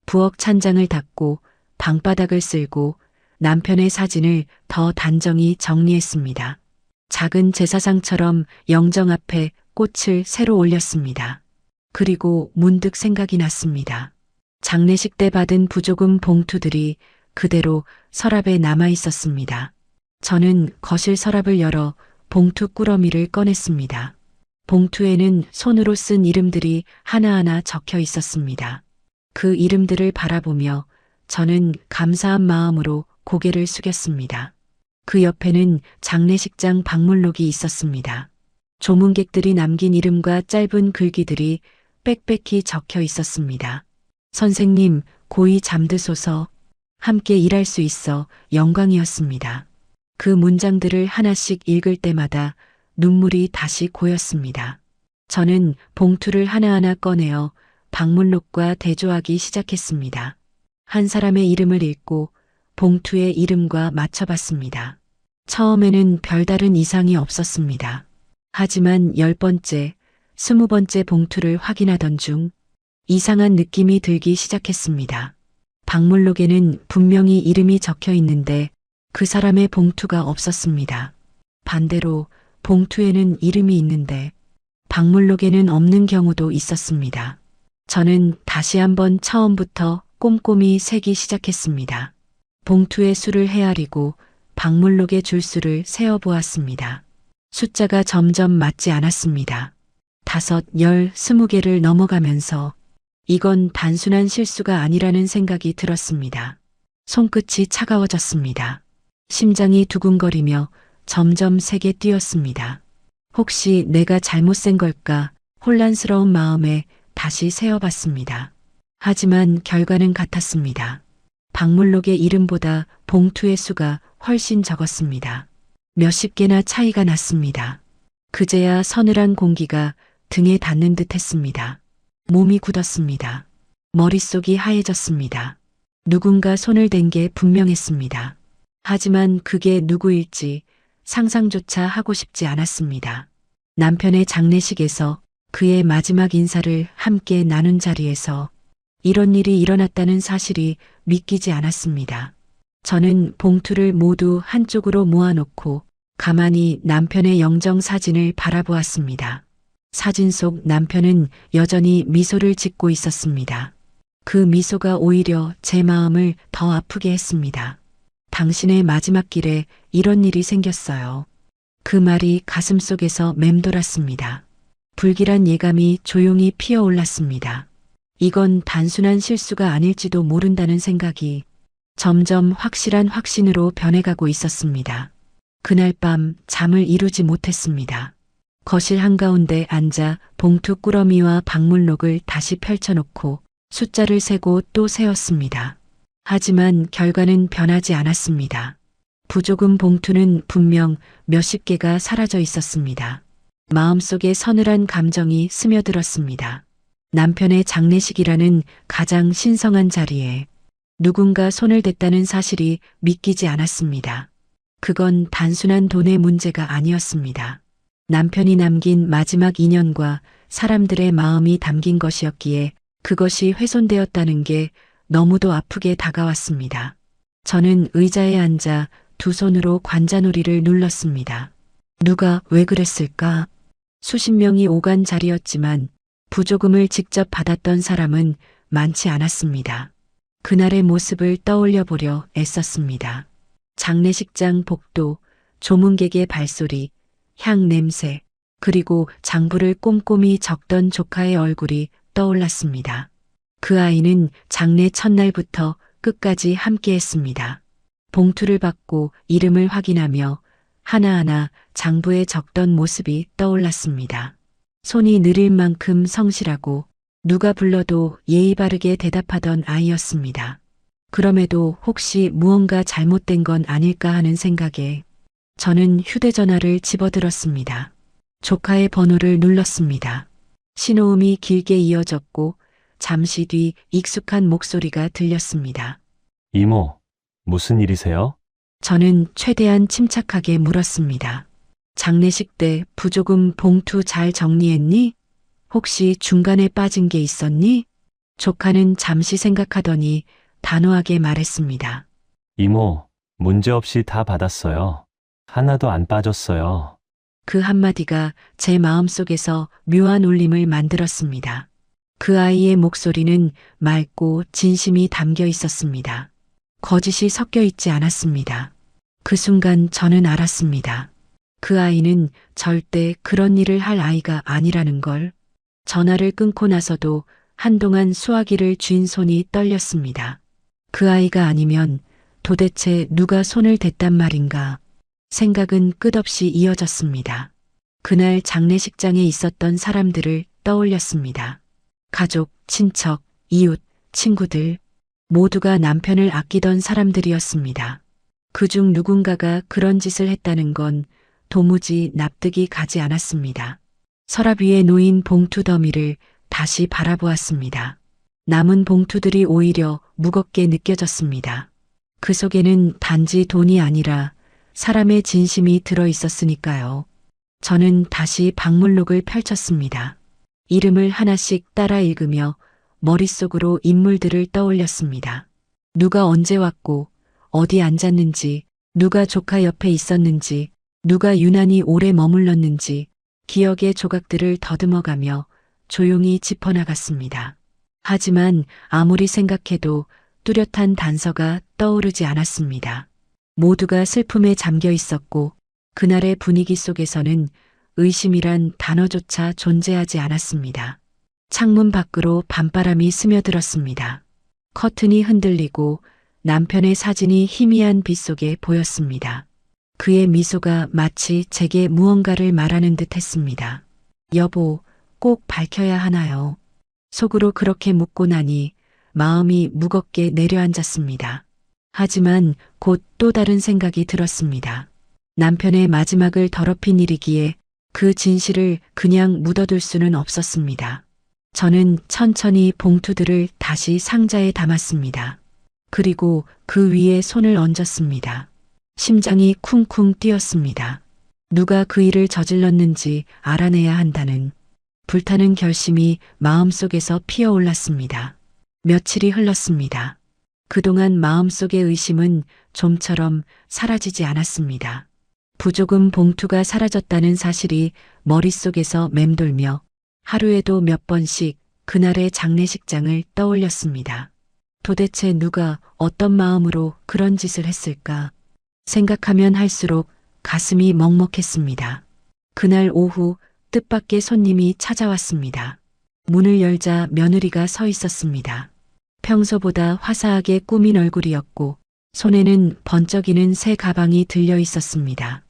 부엌 찬장을 닦고 방바닥을 쓸고 남편의 사진을 더 단정히 정리했습니다. 작은 제사상처럼 영정 앞에 꽃을 새로 올렸습니다. 그리고 문득 생각이 났습니다. 장례식 때 받은 부조금 봉투들이 그대로 서랍에 남아 있었습니다. 저는 거실 서랍을 열어 봉투 꾸러미를 꺼냈습니다. 봉투에는 손으로 쓴 이름들이 하나하나 적혀 있었습니다. 그 이름들을 바라보며 저는 감사한 마음으로 고개를 숙였습니다. 그 옆에는 장례식장 방문록이 있었습니다. 조문객들이 남긴 이름과 짧은 글귀들이 빽빽히 적혀 있었습니다. 선생님, 고이 잠드소서. 함께 일할 수 있어 영광이었습니다. 그 문장들을 하나씩 읽을 때마다 눈물이 다시 고였습니다. 저는 봉투를 하나하나 꺼내어 방문록과 대조하기 시작했습니다. 한 사람의 이름을 읽고 봉투의 이름과 맞춰봤습니다. 처음에는 별다른 이상이 없었습니다. 하지만 10번째, 20번째 봉투를 확인하던 중 이상한 느낌이 들기 시작했습니다. 방문록에는 분명히 이름이 적혀 있는데 그 사람의 봉투가 없었습니다. 반대로 봉투에는 이름이 있는데 방문록에는 없는 경우도 있었습니다. 저는 다시 한번 처음부터 꼼꼼히 세기 시작했습니다. 봉투의 수를 헤아리고 방문록의 줄수를 세어보았습니다. 숫자가 점점 맞지 않았습니다. 5, 10, 20개를 넘어가면서 이건 단순한 실수가 아니라는 생각이 들었습니다. 손끝이 차가워졌습니다. 심장이 두근거리며 점점 세게 뛰었습니다. 혹시 내가 잘못 센 걸까 혼란스러운 마음에 다시 세어봤습니다. 하지만 결과는 같았습니다. 방문록의 이름보다 봉투의 수가 훨씬 적었습니다. 몇십 개나 차이가 났습니다. 그제야 서늘한 공기가 등에 닿는 듯 했습니다. 몸이 굳었습니다. 머릿속이 하얘졌습니다. 누군가 손을 댄 게 분명했습니다. 하지만 그게 누구일지 상상조차 하고 싶지 않았습니다. 남편의 장례식에서 그의 마지막 인사를 함께 나눈 자리에서 이런 일이 일어났다는 사실이 믿기지 않았습니다. 저는 봉투를 모두 한쪽으로 모아놓고 가만히 남편의 영정 사진을 바라보았습니다. 사진 속 남편은 여전히 미소를 짓고 있었습니다. 그 미소가 오히려 제 마음을 더 아프게 했습니다. 당신의 마지막 길에 이런 일이 생겼어요. 그 말이 가슴속에서 맴돌았습니다. 불길한 예감이 조용히 피어올랐습니다. 이건 단순한 실수가 아닐지도 모른다는 생각이 점점 확실한 확신으로 변해가고 있었습니다. 그날 밤 잠을 이루지 못했습니다. 거실 한가운데 앉아 봉투 꾸러미와 방문록을 다시 펼쳐놓고 숫자를 세고 또 세었습니다. 하지만 결과는 변하지 않았습니다. 부조금 봉투는 분명 몇십 개가 사라져 있었습니다. 마음속에 서늘한 감정이 스며들었습니다. 남편의 장례식이라는 가장 신성한 자리에 누군가 손을 댔다는 사실이 믿기지 않았습니다. 그건 단순한 돈의 문제가 아니었습니다. 남편이 남긴 마지막 인연과 사람들의 마음이 담긴 것이었기에 그것이 훼손되었다는 게 너무도 아프게 다가왔습니다. 저는 의자에 앉아 두 손으로 관자놀이를 눌렀습니다. 누가 왜 그랬을까? 수십 명이 오간 자리였지만 부조금을 직접 받았던 사람은 많지 않았습니다. 그날의 모습을 떠올려 보려 애썼습니다. 장례식장 복도, 조문객의 발소리, 향 냄새, 그리고 장부를 꼼꼼히 적던 조카의 얼굴이 떠올랐습니다. 그 아이는 장례 첫날부터 끝까지 함께했습니다. 봉투를 받고 이름을 확인하며 하나하나 장부에 적던 모습이 떠올랐습니다. 손이 느릴 만큼 성실하고 누가 불러도 예의 바르게 대답하던 아이였습니다. 그럼에도 혹시 무언가 잘못된 건 아닐까 하는 생각에 저는 휴대전화를 집어들었습니다. 조카의 번호를 눌렀습니다. 신호음이 길게 이어졌고 잠시 뒤 익숙한 목소리가 들렸습니다. 이모, 무슨 일이세요? 저는 최대한 침착하게 물었습니다. 장례식 때 부조금 봉투 잘 정리했니? 혹시 중간에 빠진 게 있었니? 조카는 잠시 생각하더니 단호하게 말했습니다. 이모, 문제없이 다 받았어요. 하나도 안 빠졌어요. 그 한마디가 제 마음속에서 묘한 울림을 만들었습니다. 그 아이의 목소리는 맑고 진심이 담겨 있었습니다. 거짓이 섞여 있지 않았습니다. 그 순간 저는 알았습니다. 그 아이는 절대 그런 일을 할 아이가 아니라는 걸. 전화를 끊고 나서도 한동안 수화기를 쥔 손이 떨렸습니다. 그 아이가 아니면 도대체 누가 손을 댔단 말인가. 생각은 끝없이 이어졌습니다. 그날 장례식장에 있었던 사람들을 떠올렸습니다. 가족, 친척, 이웃, 친구들 모두가 남편을 아끼던 사람들이었습니다. 그중 누군가가 그런 짓을 했다는 건 도무지 납득이 가지 않았습니다. 서랍 위에 놓인 봉투 더미를 다시 바라보았습니다. 남은 봉투들이 오히려 무겁게 느껴졌습니다. 그 속에는 단지 돈이 아니라 사람의 진심이 들어 있었으니까요. 저는 다시 방문록을 펼쳤습니다. 이름을 하나씩 따라 읽으며 머릿속으로 인물들을 떠올렸습니다. 누가 언제 왔고, 어디 앉았는지, 누가 조카 옆에 있었는지, 누가 유난히 오래 머물렀는지, 기억의 조각들을 더듬어가며 조용히 짚어나갔습니다. 하지만 아무리 생각해도 뚜렷한 단서가 떠오르지 않았습니다. 모두가 슬픔에 잠겨 있었고, 그날의 분위기 속에서는 의심이란 단어조차 존재하지 않았습니다. 창문 밖으로 밤바람이 스며들었습니다. 커튼이 흔들리고 남편의 사진이 희미한 빛 속에 보였습니다. 그의 미소가 마치 제게 무언가를 말하는 듯 했습니다. 여보, 꼭 밝혀야 하나요? 속으로 그렇게 묻고 나니 마음이 무겁게 내려앉았습니다. 하지만 곧 또 다른 생각이 들었습니다. 남편의 마지막을 더럽힌 일이기에 그 진실을 그냥 묻어둘 수는 없었습니다. 저는 천천히 봉투들을 다시 상자에 담았습니다. 그리고 그 위에 손을 얹었습니다. 심장이 쿵쿵 뛰었습니다. 누가 그 일을 저질렀는지 알아내야 한다는 불타는 결심이 마음속에서 피어올랐습니다. 며칠이 흘렀습니다. 그동안 마음속의 의심은 좀처럼 사라지지 않았습니다. 부조금 봉투가 사라졌다는 사실이 머릿속에서 맴돌며 하루에도 몇 번씩 그날의 장례식장을 떠올렸습니다. 도대체 누가 어떤 마음으로 그런 짓을 했을까? 생각하면 할수록 가슴이 먹먹했습니다. 그날 오후 뜻밖의 손님이 찾아왔습니다. 문을 열자 며느리가 서 있었습니다. 평소보다 화사하게 꾸민 얼굴이었고 손에는 번쩍이는 새 가방이 들려 있었습니다.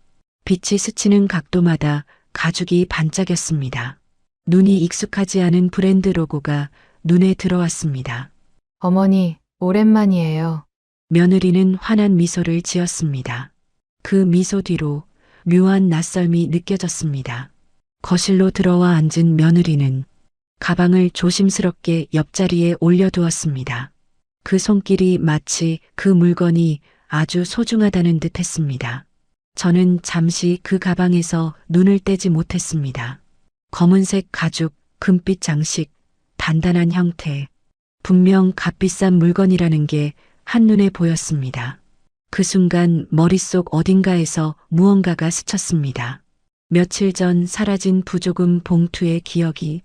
빛이 스치는 각도마다 가죽이 반짝였습니다. 눈이 익숙하지 않은 브랜드 로고가 눈에 들어왔습니다. 어머니, 오랜만이에요. 며느리는 환한 미소를 지었습니다. 그 미소 뒤로 묘한 낯설미 느껴졌습니다. 거실로 들어와 앉은 며느리는 가방을 조심스럽게 옆자리에 올려두었습니다. 그 손길이 마치 그 물건이 아주 소중하다는 듯 했습니다. 저는 잠시 그 가방에서 눈을 떼지 못했습니다. 검은색 가죽, 금빛 장식, 단단한 형태. 분명 값비싼 물건이라는 게 한눈에 보였습니다. 그 순간 머릿속 어딘가에서 무언가가 스쳤습니다. 며칠 전 사라진 부조금 봉투의 기억이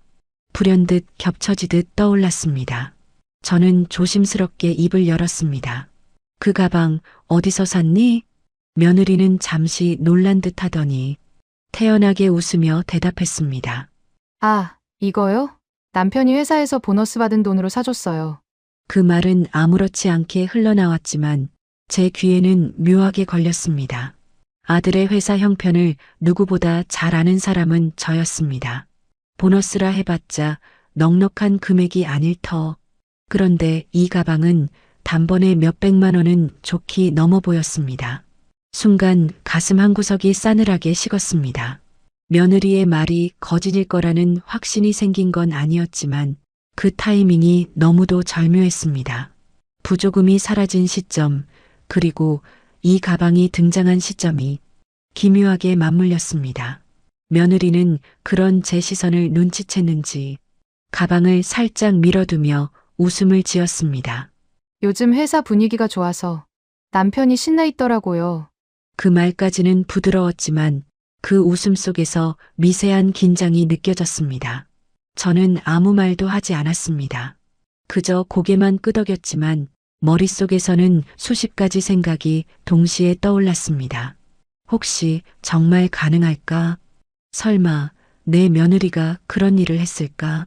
불현듯 겹쳐지듯 떠올랐습니다. 저는 조심스럽게 입을 열었습니다. 그 가방 어디서 샀니? 며느리는 잠시 놀란 듯 하더니 태연하게 웃으며 대답했습니다. 아, 이거요? 남편이 회사에서 보너스 받은 돈으로 사줬어요. 그 말은 아무렇지 않게 흘러나왔지만 제 귀에는 묘하게 걸렸습니다. 아들의 회사 형편을 누구보다 잘 아는 사람은 저였습니다. 보너스라 해봤자 넉넉한 금액이 아닐 터. 그런데 이 가방은 단번에 몇백만 원은 좋게 넘어 보였습니다. 순간 가슴 한구석이 싸늘하게 식었습니다. 며느리의 말이 거짓일 거라는 확신이 생긴 건 아니었지만 그 타이밍이 너무도 절묘했습니다. 부조금이 사라진 시점, 그리고 이 가방이 등장한 시점이 기묘하게 맞물렸습니다. 며느리는 그런 제 시선을 눈치챘는지 가방을 살짝 밀어두며 웃음을 지었습니다. 요즘 회사 분위기가 좋아서 남편이 신나 있더라고요. 그 말까지는 부드러웠지만 그 웃음 속에서 미세한 긴장이 느껴졌습니다. 저는 아무 말도 하지 않았습니다. 그저 고개만 끄덕였지만 머릿속에서는 수십 가지 생각이 동시에 떠올랐습니다. 혹시 정말 가능할까? 설마 내 며느리가 그런 일을 했을까?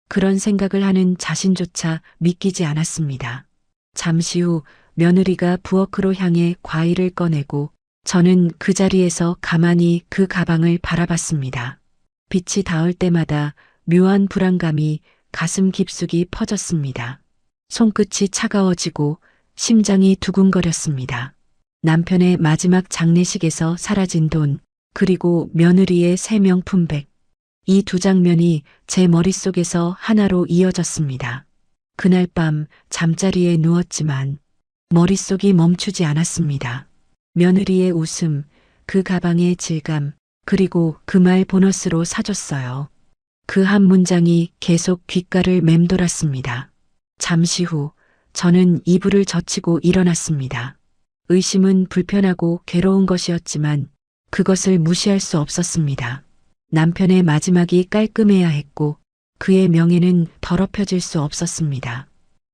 그런 생각을 하는 자신조차 믿기지 않았습니다. 잠시 후 며느리가 부엌으로 향해 과일을 꺼내고 저는 그 자리에서 가만히 그 가방을 바라봤습니다. 빛이 닿을 때마다 묘한 불안감이 가슴 깊숙이 퍼졌습니다. 손끝이 차가워지고 심장이 두근거렸습니다. 남편의 마지막 장례식에서 사라진 돈, 그리고 며느리의 새 명품백. 이 두 장면이 제 머릿속에서 하나로 이어졌습니다. 그날 밤 잠자리에 누웠지만 머릿속이 멈추지 않았습니다. 며느리의 웃음, 그 가방의 질감, 그리고 그 말 보너스로 사줬어요. 그 한 문장이 계속 귓가를 맴돌았습니다. 잠시 후 저는 이불을 젖히고 일어났습니다. 의심은 불편하고 괴로운 것이었지만 그것을 무시할 수 없었습니다. 남편의 마지막이 깔끔해야 했고 그의 명예는 더럽혀질 수 없었습니다.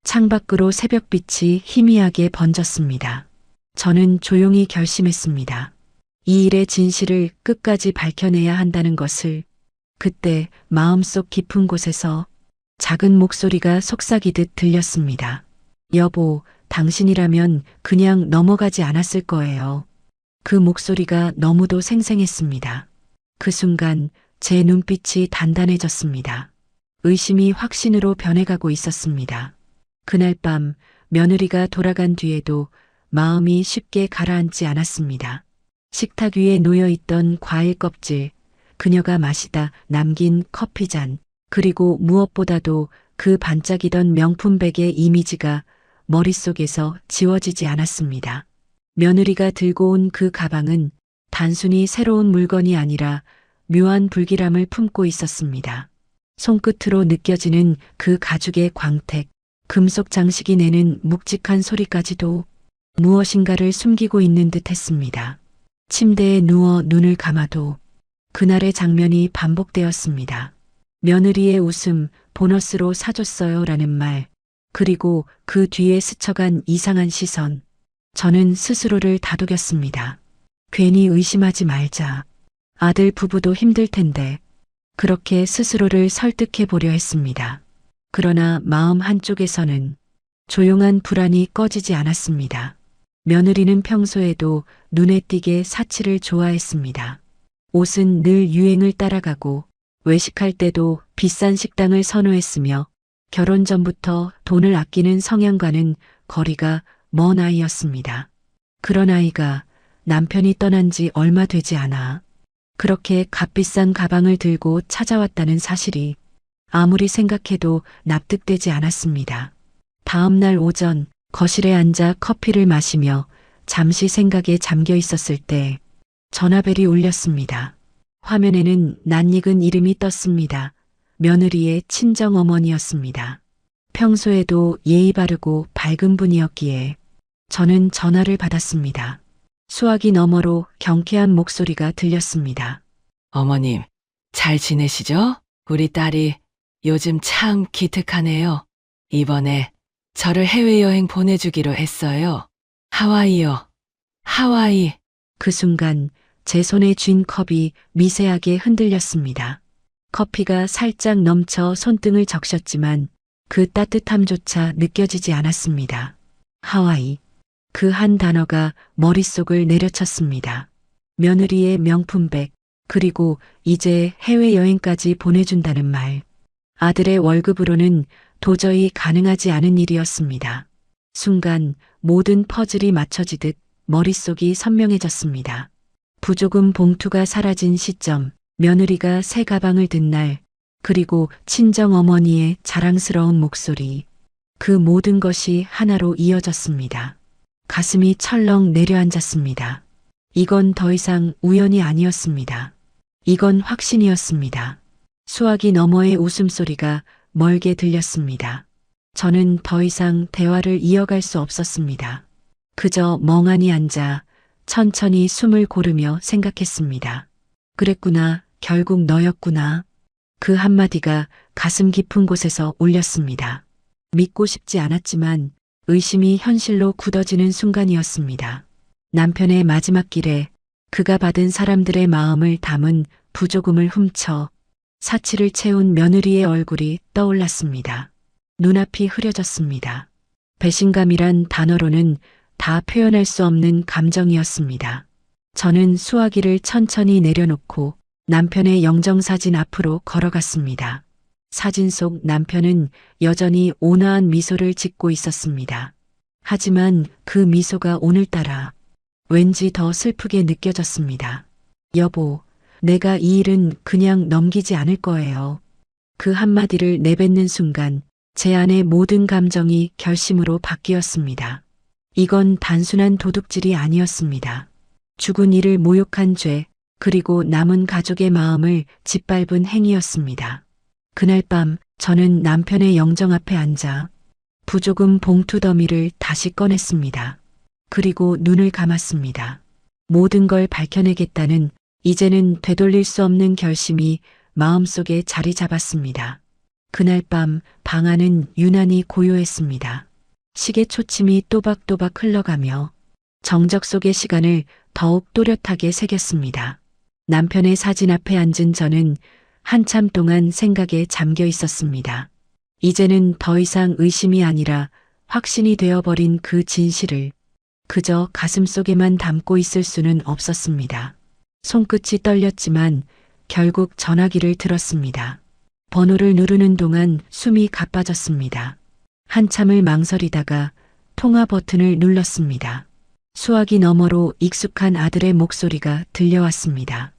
창밖으로 새벽빛이 희미하게 번졌습니다. 저는 조용히 결심했습니다. 이 일의 진실을 끝까지 밝혀내야 한다는 것을. 그때 마음속 깊은 곳에서 작은 목소리가 속삭이듯 들렸습니다. 여보, 당신이라면 그냥 넘어가지 않았을 거예요. 그 목소리가 너무도 생생했습니다. 그 순간 제 눈빛이 단단해졌습니다. 의심이 확신으로 변해가고 있었습니다. 그날 밤 며느리가 돌아간 뒤에도 마음이 쉽게 가라앉지 않았습니다. 식탁 위에 놓여있던 과일 껍질, 그녀가 마시다 남긴 커피잔, 그리고 무엇보다도 그 반짝이던 명품백의 이미지가 머릿속에서 지워지지 않았습니다. 며느리가 들고 온 그 가방은 단순히 새로운 물건이 아니라 묘한 불길함을 품고 있었습니다. 손끝으로 느껴지는 그 가죽의 광택, 금속 장식이 내는 묵직한 소리까지도 무엇인가를 숨기고 있는 듯 했습니다. 침대에 누워 눈을 감아도 그날의 장면이 반복되었습니다. 며느리의 웃음, 보너스로 사줬어요 라는 말, 그리고 그 뒤에 스쳐간 이상한 시선. 저는 스스로를 다독였습니다. 괜히 의심하지 말자. 아들 부부도 힘들 텐데. 그렇게 스스로를 설득해 보려 했습니다. 그러나 마음 한쪽에서는 조용한 불안이 꺼지지 않았습니다. 며느리는 평소에도 눈에 띄게 사치를 좋아했습니다. 옷은 늘 유행을 따라가고 외식할 때도 비싼 식당을 선호했으며 결혼 전부터 돈을 아끼는 성향과는 거리가 먼 아이였습니다. 그런 아이가 남편이 떠난 지 얼마 되지 않아 그렇게 값비싼 가방을 들고 찾아왔다는 사실이 아무리 생각해도 납득되지 않았습니다. 다음 날 오전 거실에 앉아 커피를 마시며 잠시 생각에 잠겨 있었을 때 전화벨이 울렸습니다. 화면에는 낯익은 이름이 떴습니다. 며느리의 친정어머니였습니다. 평소에도 예의 바르고 밝은 분이었기에 저는 전화를 받았습니다. 수화기 너머로 경쾌한 목소리가 들렸습니다. 어머님, 잘 지내시죠? 우리 딸이 요즘 참 기특하네요. 이번에 저를 해외여행 보내주기로 했어요. 하와이요. 하와이. 그 순간 제 손에 쥔 컵이 미세하게 흔들렸습니다. 커피가 살짝 넘쳐 손등을 적셨지만 그 따뜻함조차 느껴지지 않았습니다. 하와이. 그 한 단어가 머릿속을 내려쳤습니다. 며느리의 명품백, 그리고 이제 해외여행까지 보내준다는 말. 아들의 월급으로는 도저히 가능하지 않은 일이었습니다. 순간 모든 퍼즐이 맞춰지듯 머릿속이 선명해졌습니다. 부조금 봉투가 사라진 시점, 며느리가 새 가방을 든 날, 그리고 친정어머니의 자랑스러운 목소리. 그 모든 것이 하나로 이어졌습니다. 가슴이 철렁 내려앉았습니다. 이건 더 이상 우연이 아니었습니다. 이건 확신이었습니다. 수화기 너머의 웃음소리가 멀게 들렸습니다. 저는 더 이상 대화를 이어갈 수 없었습니다. 그저 멍하니 앉아 천천히 숨을 고르며 생각했습니다. 그랬구나, 결국 너였구나. 그 한마디가 가슴 깊은 곳에서 울렸습니다. 믿고 싶지 않았지만 의심이 현실로 굳어지는 순간이었습니다. 남편의 마지막 길에 그가 받은 사람들의 마음을 담은 부조금을 훔쳐 사치를 채운 며느리의 얼굴이 떠올랐습니다. 눈앞이 흐려졌습니다. 배신감이란 단어로는 다 표현할 수 없는 감정이었습니다. 저는 수화기를 천천히 내려놓고 남편의 영정사진 앞으로 걸어갔습니다. 사진 속 남편은 여전히 온화한 미소를 짓고 있었습니다. 하지만 그 미소가 오늘따라 왠지 더 슬프게 느껴졌습니다. 여보, 내가 이 일은 그냥 넘기지 않을 거예요. 그 한마디를 내뱉는 순간 제 안의 모든 감정이 결심으로 바뀌었습니다. 이건 단순한 도둑질이 아니었습니다. 죽은 이를 모욕한 죄, 그리고 남은 가족의 마음을 짓밟은 행위였습니다. 그날 밤 저는 남편의 영정 앞에 앉아 부조금 봉투 더미를 다시 꺼냈습니다. 그리고 눈을 감았습니다. 모든 걸 밝혀내겠다는 이제는 되돌릴 수 없는 결심이 마음속에 자리 잡았습니다. 그날 밤 방 안은 유난히 고요했습니다. 시계 초침이 또박또박 흘러가며 정적 속의 시간을 더욱 또렷하게 새겼습니다. 남편의 사진 앞에 앉은 저는 한참 동안 생각에 잠겨 있었습니다. 이제는 더 이상 의심이 아니라 확신이 되어버린 그 진실을 그저 가슴속에만 담고 있을 수는 없었습니다. 손끝이 떨렸지만 결국 전화기를 들었습니다. 번호를 누르는 동안 숨이 가빠졌습니다. 한참을 망설이다가 통화 버튼을 눌렀습니다. 수화기 너머로 익숙한 아들의 목소리가 들려왔습니다.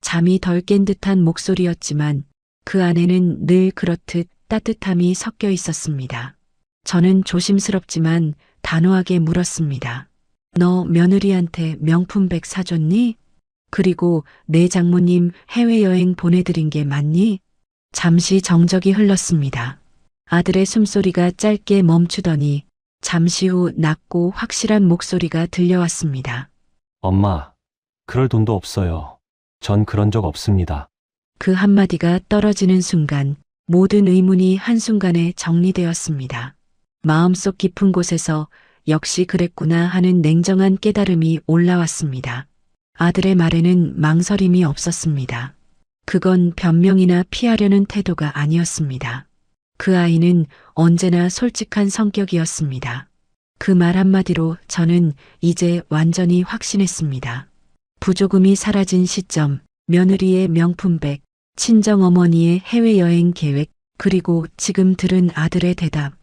잠이 덜 깬 듯한 목소리였지만 그 안에는 늘 그렇듯 따뜻함이 섞여 있었습니다. 저는 조심스럽지만 단호하게 물었습니다. 너 며느리한테 명품백 사줬니? 그리고 내 장모님 해외여행 보내드린 게 맞니? 잠시 정적이 흘렀습니다. 아들의 숨소리가 짧게 멈추더니 잠시 후 낮고 확실한 목소리가 들려왔습니다. 엄마, 그럴 돈도 없어요. 전 그런 적 없습니다. 그 한마디가 떨어지는 순간 모든 의문이 한순간에 정리되었습니다. 마음속 깊은 곳에서 역시 그랬구나 하는 냉정한 깨달음이 올라왔습니다. 아들의 말에는 망설임이 없었습니다. 그건 변명이나 피하려는 태도가 아니었습니다. 그 아이는 언제나 솔직한 성격이었습니다. 그 말 한마디로 저는 이제 완전히 확신했습니다. 부조금이 사라진 시점, 며느리의 명품백, 친정어머니의 해외여행 계획, 그리고 지금 들은 아들의 대답.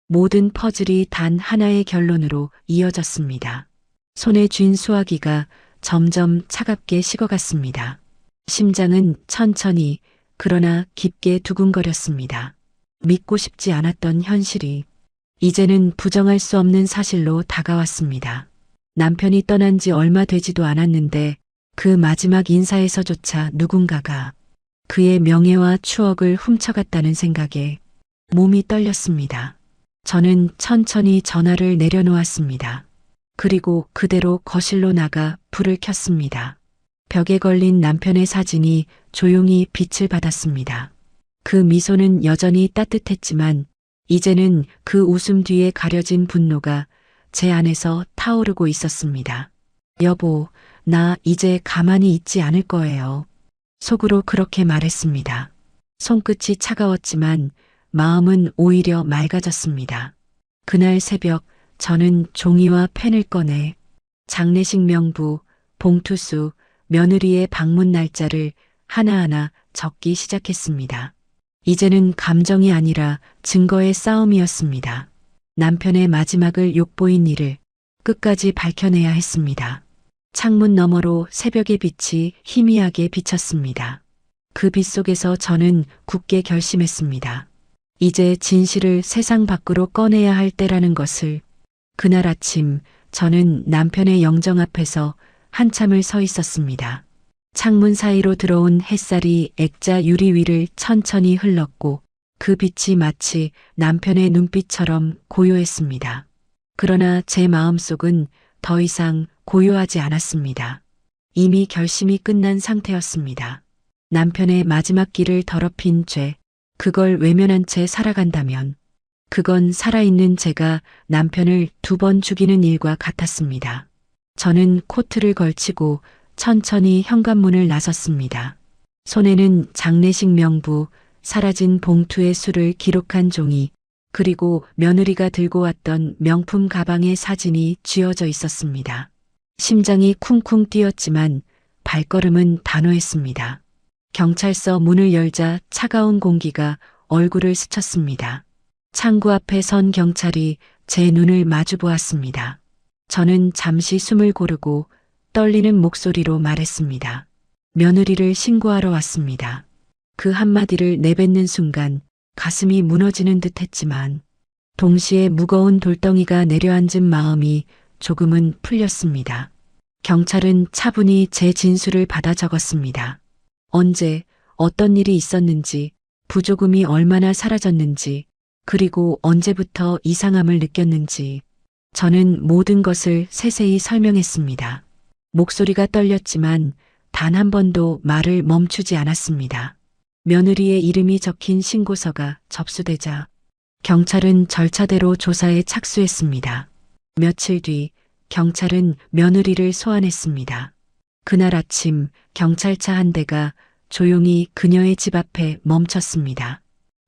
모든 퍼즐이 단 하나의 결론으로 이어졌습니다. 손에 쥔 수화기가 점점 차갑게 식어갔습니다. 심장은 천천히 그러나 깊게 두근거렸습니다. 믿고 싶지 않았던 현실이 이제는 부정할 수 없는 사실로 다가왔습니다. 남편이 떠난 지 얼마 되지도 않았는데 그 마지막 인사에서조차 누군가가 그의 명예와 추억을 훔쳐갔다는 생각에 몸이 떨렸습니다. 저는 천천히 전화를 내려놓았습니다. 그리고 그대로 거실로 나가 불을 켰습니다. 벽에 걸린 남편의 사진이 조용히 빛을 받았습니다. 그 미소는 여전히 따뜻했지만 이제는 그 웃음 뒤에 가려진 분노가 제 안에서 타오르고 있었습니다. 여보, 나 이제 가만히 있지 않을 거예요. 속으로 그렇게 말했습니다. 손끝이 차가웠지만 마음은 오히려 맑아졌습니다. 그날 새벽 저는 종이와 펜을 꺼내 장례식 명부, 봉투수, 며느리의 방문 날짜를 하나하나 적기 시작했습니다. 이제는 감정이 아니라 증거의 싸움이었습니다. 남편의 마지막을 욕보인 일을 끝까지 밝혀내야 했습니다. 창문 너머로 새벽의 빛이 희미하게 비쳤습니다. 그 빛 속에서 저는 굳게 결심했습니다. 이제 진실을 세상 밖으로 꺼내야 할 때라는 것을. 그날 아침 저는 남편의 영정 앞에서 한참을 서 있었습니다. 창문 사이로 들어온 햇살이 액자 유리 위를 천천히 흘렀고 그 빛이 마치 남편의 눈빛처럼 고요했습니다. 그러나 제 마음속은 더 이상 고요하지 않았습니다. 이미 결심이 끝난 상태였습니다. 남편의 마지막 길을 더럽힌 죄, 그걸 외면한 채 살아간다면 그건 살아있는 제가 남편을 2번 죽이는 일과 같았습니다. 저는 코트를 걸치고 천천히 현관문을 나섰습니다. 손에는 장례식 명부, 사라진 봉투의 수를 기록한 종이, 그리고 며느리가 들고 왔던 명품 가방의 사진이 쥐어져 있었습니다. 심장이 쿵쿵 뛰었지만 발걸음은 단호했습니다. 경찰서 문을 열자 차가운 공기가 얼굴을 스쳤습니다. 창구 앞에 선 경찰이 제 눈을 마주 보았습니다. 저는 잠시 숨을 고르고 떨리는 목소리로 말했습니다. 며느리를 신고하러 왔습니다. 그 한마디를 내뱉는 순간 가슴이 무너지는 듯 했지만 동시에 무거운 돌덩이가 내려앉은 마음이 조금은 풀렸습니다. 경찰은 차분히 제 진술을 받아 적었습니다. 언제, 어떤 일이 있었는지, 부조금이 얼마나 사라졌는지, 그리고 언제부터 이상함을 느꼈는지, 저는 모든 것을 세세히 설명했습니다. 목소리가 떨렸지만 단 한 번도 말을 멈추지 않았습니다. 며느리의 이름이 적힌 신고서가 접수되자 경찰은 절차대로 조사에 착수했습니다. 며칠 뒤 경찰은 며느리를 소환했습니다. 그날 아침 경찰차 한 대가 조용히 그녀의 집 앞에 멈췄습니다.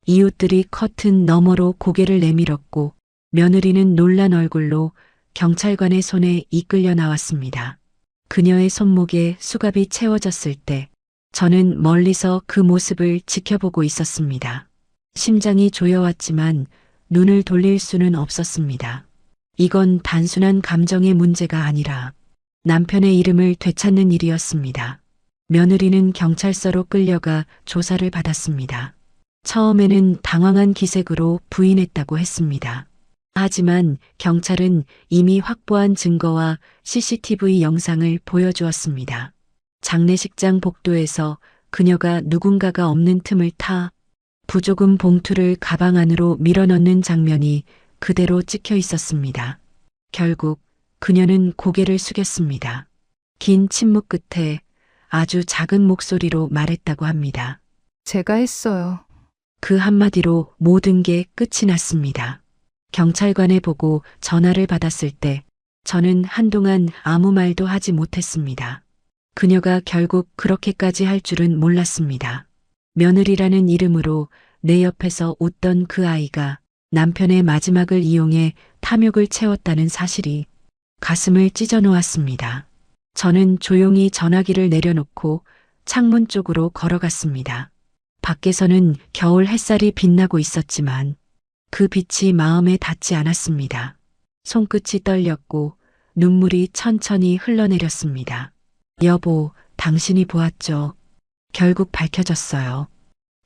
이웃들이 커튼 너머로 고개를 내밀었고 며느리는 놀란 얼굴로 경찰관의 손에 이끌려 나왔습니다. 그녀의 손목에 수갑이 채워졌을 때 저는 멀리서 그 모습을 지켜보고 있었습니다. 심장이 조여왔지만 눈을 돌릴 수는 없었습니다. 이건 단순한 감정의 문제가 아니라 남편의 이름을 되찾는 일이었습니다. 며느리는 경찰서로 끌려가 조사를 받았습니다. 처음에는 당황한 기색으로 부인했다고 했습니다. 하지만 경찰은 이미 확보한 증거와 CCTV 영상을 보여주었습니다. 장례식장 복도에서 그녀가 누군가가 없는 틈을 타 부조금 봉투를 가방 안으로 밀어넣는 장면이 그대로 찍혀 있었습니다. 결국 그녀는 고개를 숙였습니다. 긴 침묵 끝에 아주 작은 목소리로 말했다고 합니다. 제가 했어요. 그 한마디로 모든 게 끝이 났습니다. 경찰관에 보고 전화를 받았을 때 저는 한동안 아무 말도 하지 못했습니다. 그녀가 결국 그렇게까지 할 줄은 몰랐습니다. 며느리라는 이름으로 내 옆에서 웃던 그 아이가 남편의 마지막을 이용해 탐욕을 채웠다는 사실이 가슴을 찢어 놓았습니다. 저는 조용히 전화기를 내려놓고 창문 쪽으로 걸어갔습니다. 밖에서는 겨울 햇살이 빛나고 있었지만 그 빛이 마음에 닿지 않았습니다. 손끝이 떨렸고 눈물이 천천히 흘러내렸습니다. 여보, 당신이 보았죠? 결국 밝혀졌어요.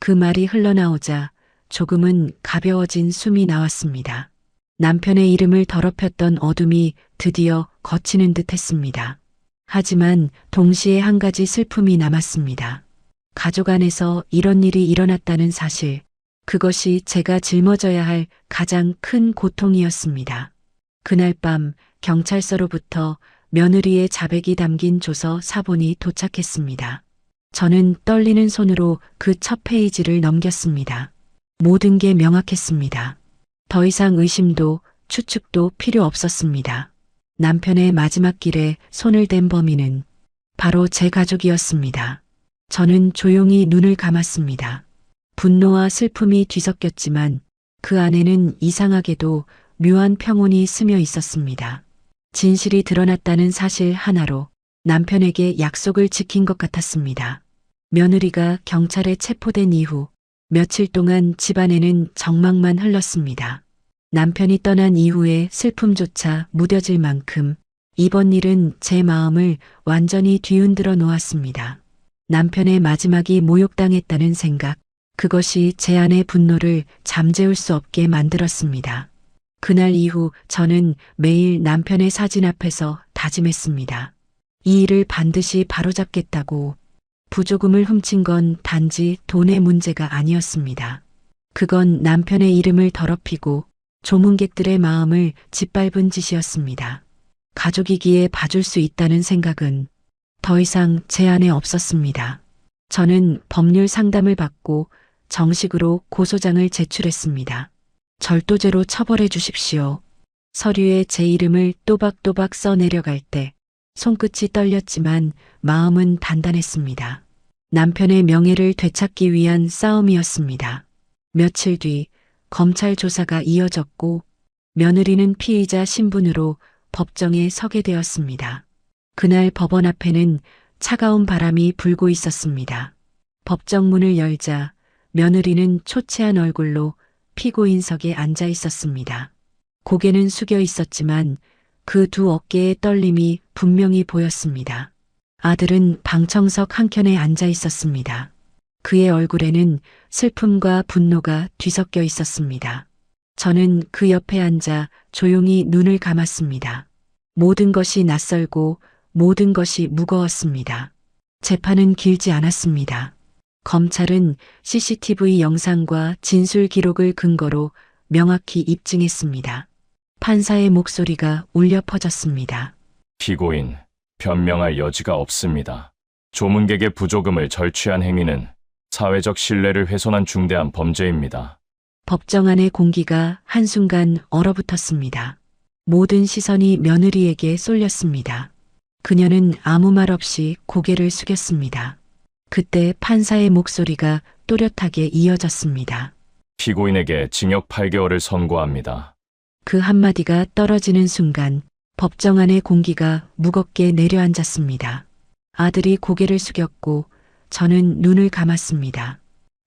그 말이 흘러나오자 조금은 가벼워진 숨이 나왔습니다. 남편의 이름을 더럽혔던 어둠이 드디어 걷히는 듯 했습니다. 하지만 동시에 한 가지 슬픔이 남았습니다. 가족 안에서 이런 일이 일어났다는 사실, 그것이 제가 짊어져야 할 가장 큰 고통이었습니다. 그날 밤 경찰서로부터 며느리의 자백이 담긴 조서 사본이 도착했습니다. 저는 떨리는 손으로 그 첫 페이지를 넘겼습니다. 모든 게 명확했습니다. 더 이상 의심도 추측도 필요 없었습니다. 남편의 마지막 길에 손을 댄 범인은 바로 제 가족이었습니다. 저는 조용히 눈을 감았습니다. 분노와 슬픔이 뒤섞였지만 그 안에는 이상하게도 묘한 평온이 스며 있었습니다. 진실이 드러났다는 사실 하나로 남편에게 약속을 지킨 것 같았습니다. 며느리가 경찰에 체포된 이후 며칠 동안 집안에는 정막만 흘렀습니다. 남편이 떠난 이후의 슬픔조차 무뎌질 만큼 이번 일은 제 마음을 완전히 뒤흔들어 놓았습니다. 남편의 마지막이 모욕당했다는 생각, 그것이 제 안의 분노를 잠재울 수 없게 만들었습니다. 그날 이후 저는 매일 남편의 사진 앞에서 다짐했습니다. 이 일을 반드시 바로잡겠다고. 부조금을 훔친 건 단지 돈의 문제가 아니었습니다. 그건 남편의 이름을 더럽히고 조문객들의 마음을 짓밟은 짓이었습니다. 가족이기에 봐줄 수 있다는 생각은 더 이상 제 안에 없었습니다. 저는 법률 상담을 받고 정식으로 고소장을 제출했습니다. 절도죄로 처벌해 주십시오. 서류에 제 이름을 또박또박 써 내려갈 때 손끝이 떨렸지만 마음은 단단했습니다. 남편의 명예를 되찾기 위한 싸움이었습니다. 며칠 뒤 검찰 조사가 이어졌고 며느리는 피의자 신분으로 법정에 서게 되었습니다. 그날 법원 앞에는 차가운 바람이 불고 있었습니다. 법정 문을 열자 며느리는 초췌한 얼굴로 피고인석에 앉아 있었습니다. 고개는 숙여 있었지만 그 두 어깨의 떨림이 분명히 보였습니다. 아들은 방청석 한켠에 앉아 있었습니다. 그의 얼굴에는 슬픔과 분노가 뒤섞여 있었습니다. 저는 그 옆에 앉아 조용히 눈을 감았습니다. 모든 것이 낯설고 모든 것이 무거웠습니다. 재판은 길지 않았습니다. 검찰은 CCTV 영상과 진술 기록을 근거로 명확히 입증했습니다. 판사의 목소리가 울려 퍼졌습니다. 피고인, 변명할 여지가 없습니다. 조문객의 부조금을 절취한 행위는 사회적 신뢰를 훼손한 중대한 범죄입니다. 법정 안의 공기가 한순간 얼어붙었습니다. 모든 시선이 며느리에게 쏠렸습니다. 그녀는 아무 말 없이 고개를 숙였습니다. 그때 판사의 목소리가 또렷하게 이어졌습니다. 피고인에게 징역 8개월을 선고합니다. 그 한마디가 떨어지는 순간 법정 안의 공기가 무겁게 내려앉았습니다. 아들이 고개를 숙였고 저는 눈을 감았습니다.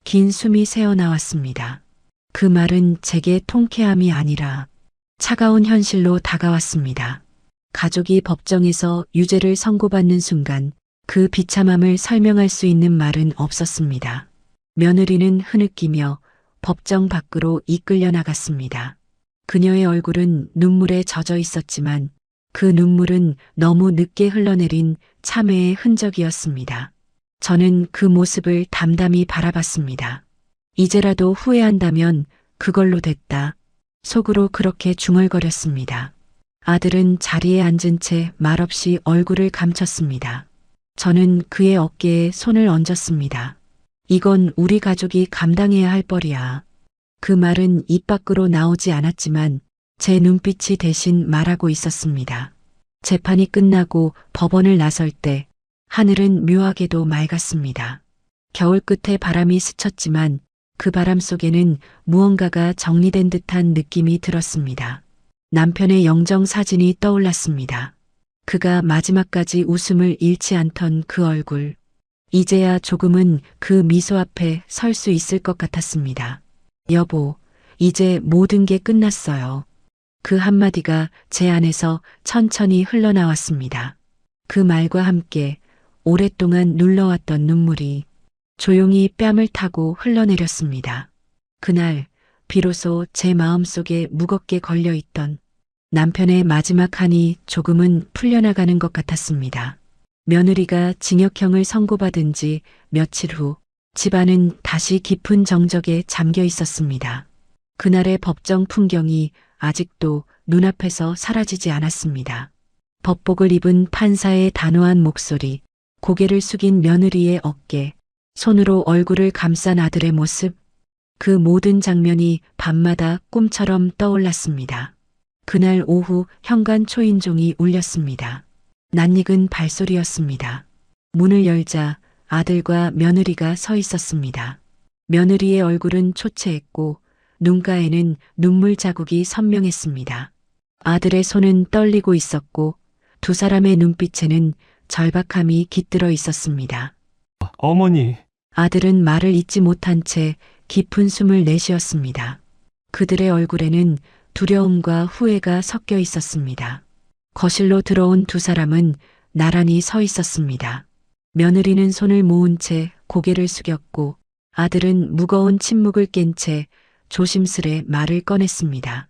긴 숨이 새어나왔습니다. 그 말은 제게 통쾌함이 아니라 차가운 현실로 다가왔습니다. 가족이 법정에서 유죄를 선고받는 순간 그 비참함을 설명할 수 있는 말은 없었습니다. 며느리는 흐느끼며 법정 밖으로 이끌려 나갔습니다. 그녀의 얼굴은 눈물에 젖어 있었지만 그 눈물은 너무 늦게 흘러내린 참회의 흔적이었습니다. 저는 그 모습을 담담히 바라봤습니다. 이제라도 후회한다면 그걸로 됐다. 속으로 그렇게 중얼거렸습니다. 아들은 자리에 앉은 채 말없이 얼굴을 감췄습니다. 저는 그의 어깨에 손을 얹었습니다. 이건 우리 가족이 감당해야 할 뻘이야. 그 말은 입 밖으로 나오지 않았지만 제 눈빛이 대신 말하고 있었습니다. 재판이 끝나고 법원을 나설 때 하늘은 묘하게도 맑았습니다. 겨울 끝에 바람이 스쳤지만 그 바람 속에는 무언가가 정리된 듯한 느낌이 들었습니다. 남편의 영정 사진이 떠올랐습니다. 그가 마지막까지 웃음을 잃지 않던 그 얼굴. 이제야 조금은 그 미소 앞에 설 수 있을 것 같았습니다. 여보, 이제 모든 게 끝났어요. 그 한마디가 제 안에서 천천히 흘러나왔습니다. 그 말과 함께 오랫동안 눌러왔던 눈물이 조용히 뺨을 타고 흘러내렸습니다. 그날 비로소 제 마음속에 무겁게 걸려있던 남편의 마지막 한이 조금은 풀려나가는 것 같았습니다. 며느리가 징역형을 선고받은 지 며칠 후 집안은 다시 깊은 정적에 잠겨 있었습니다. 그날의 법정 풍경이 아직도 눈앞에서 사라지지 않았습니다. 법복을 입은 판사의 단호한 목소리, 고개를 숙인 며느리의 어깨, 손으로 얼굴을 감싼 아들의 모습, 그 모든 장면이 밤마다 꿈처럼 떠올랐습니다. 그날 오후 현관 초인종이 울렸습니다. 낯익은 발소리였습니다. 문을 열자 아들과 며느리가 서 있었습니다. 며느리의 얼굴은 초췌했고 눈가에는 눈물 자국이 선명했습니다. 아들의 손은 떨리고 있었고 두 사람의 눈빛에는 절박함이 깃들어 있었습니다. 어머니, 아들은 말을 잇지 못한 채 깊은 숨을 내쉬었습니다. 그들의 얼굴에는 두려움과 후회가 섞여 있었습니다. 거실로 들어온 두 사람은 나란히 서 있었습니다. 며느리는 손을 모은 채 고개를 숙였고 아들은 무거운 침묵을 깬 채 조심스레 말을 꺼냈습니다.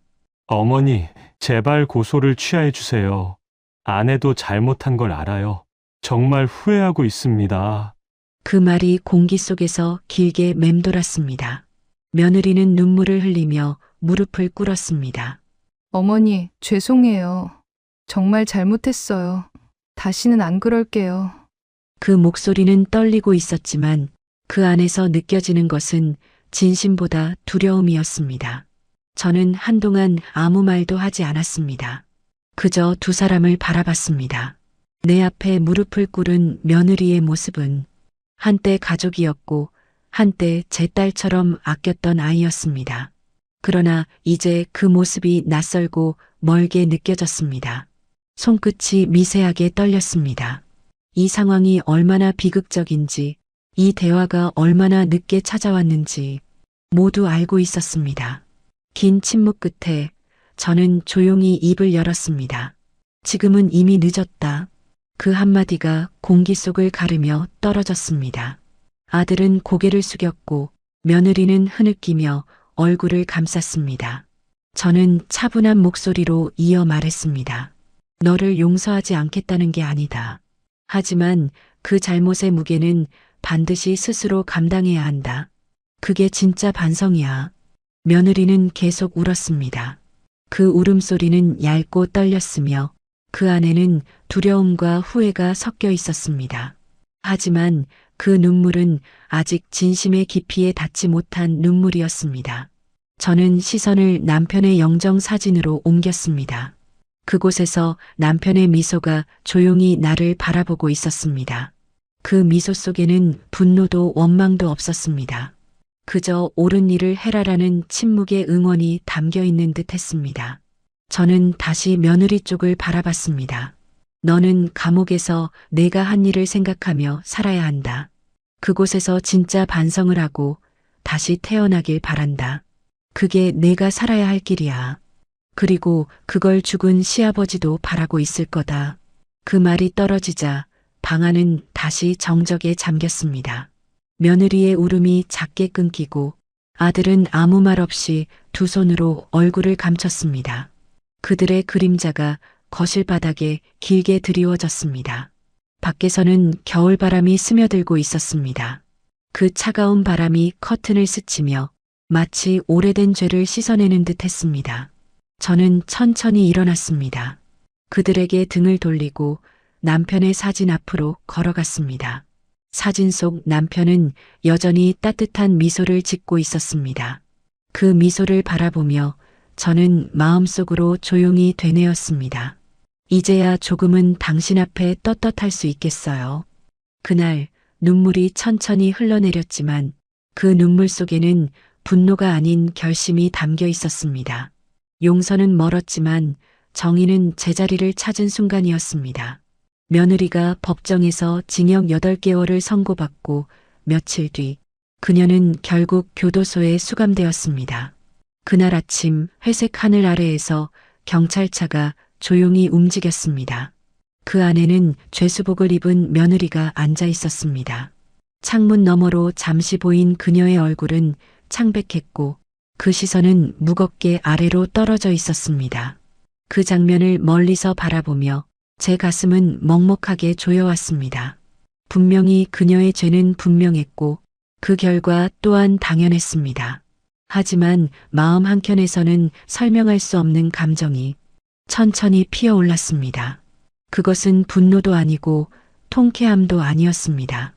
어머니, 제발 고소를 취하해 주세요. 아내도 잘못한 걸 알아요. 정말 후회하고 있습니다. 그 말이 공기 속에서 길게 맴돌았습니다. 며느리는 눈물을 흘리며 무릎을 꿇었습니다. 어머니, 죄송해요. 정말 잘못했어요. 다시는 안 그럴게요. 그 목소리는 떨리고 있었지만 그 안에서 느껴지는 것은 진심보다 두려움이었습니다. 저는 한동안 아무 말도 하지 않았습니다. 그저 두 사람을 바라봤습니다. 내 앞에 무릎을 꿇은 며느리의 모습은 한때 가족이었고 한때 제 딸처럼 아꼈던 아이였습니다. 그러나 이제 그 모습이 낯설고 멀게 느껴졌습니다. 손끝이 미세하게 떨렸습니다. 이 상황이 얼마나 비극적인지, 이 대화가 얼마나 늦게 찾아왔는지 모두 알고 있었습니다. 긴 침묵 끝에 저는 조용히 입을 열었습니다. 지금은 이미 늦었다. 그 한마디가 공기 속을 가르며 떨어졌습니다. 아들은 고개를 숙였고 며느리는 흐느끼며 얼굴을 감쌌습니다. 저는 차분한 목소리로 이어 말했습니다. 너를 용서하지 않겠다는 게 아니다. 하지만 그 잘못의 무게는 반드시 스스로 감당해야 한다. 그게 진짜 반성이야. 며느리는 계속 울었습니다. 그 울음소리는 얇고 떨렸으며 그 안에는 두려움과 후회가 섞여 있었습니다. 하지만 그 눈물은 아직 진심의 깊이에 닿지 못한 눈물이었습니다. 저는 시선을 남편의 영정 사진으로 옮겼습니다. 그곳에서 남편의 미소가 조용히 나를 바라보고 있었습니다. 그 미소 속에는 분노도 원망도 없었습니다. 그저 옳은 일을 해라라는 침묵의 응원이 담겨 있는 듯 했습니다. 저는 다시 며느리 쪽을 바라봤습니다. 너는 감옥에서 내가 한 일을 생각하며 살아야 한다. 그곳에서 진짜 반성을 하고 다시 태어나길 바란다. 그게 내가 살아야 할 길이야. 그리고 그걸 죽은 시아버지도 바라고 있을 거다. 그 말이 떨어지자 방 안은 다시 정적에 잠겼습니다. 며느리의 울음이 작게 끊기고 아들은 아무 말 없이 두 손으로 얼굴을 감췄습니다. 그들의 그림자가 거실 바닥에 길게 드리워졌습니다. 밖에서는 겨울바람이 스며들고 있었습니다. 그 차가운 바람이 커튼을 스치며 마치 오래된 죄를 씻어내는 듯 했습니다. 저는 천천히 일어났습니다. 그들에게 등을 돌리고 남편의 사진 앞으로 걸어갔습니다. 사진 속 남편은 여전히 따뜻한 미소를 짓고 있었습니다. 그 미소를 바라보며 저는 마음속으로 조용히 되뇌었습니다. 이제야 조금은 당신 앞에 떳떳할 수 있겠어요. 그날 눈물이 천천히 흘러내렸지만 그 눈물 속에는 분노가 아닌 결심이 담겨 있었습니다. 용서는 멀었지만 정의는 제자리를 찾은 순간이었습니다. 며느리가 법정에서 징역 8개월을 선고받고 며칠 뒤 그녀는 결국 교도소에 수감되었습니다. 그날 아침 회색 하늘 아래에서 경찰차가 조용히 움직였습니다. 그 안에는 죄수복을 입은 며느리가 앉아 있었습니다. 창문 너머로 잠시 보인 그녀의 얼굴은 창백했고 그 시선은 무겁게 아래로 떨어져 있었습니다. 그 장면을 멀리서 바라보며 제 가슴은 먹먹하게 조여왔습니다. 분명히 그녀의 죄는 분명했고 그 결과 또한 당연했습니다. 하지만 마음 한켠에서는 설명할 수 없는 감정이 천천히 피어올랐습니다. 그것은 분노도 아니고 통쾌함도 아니었습니다.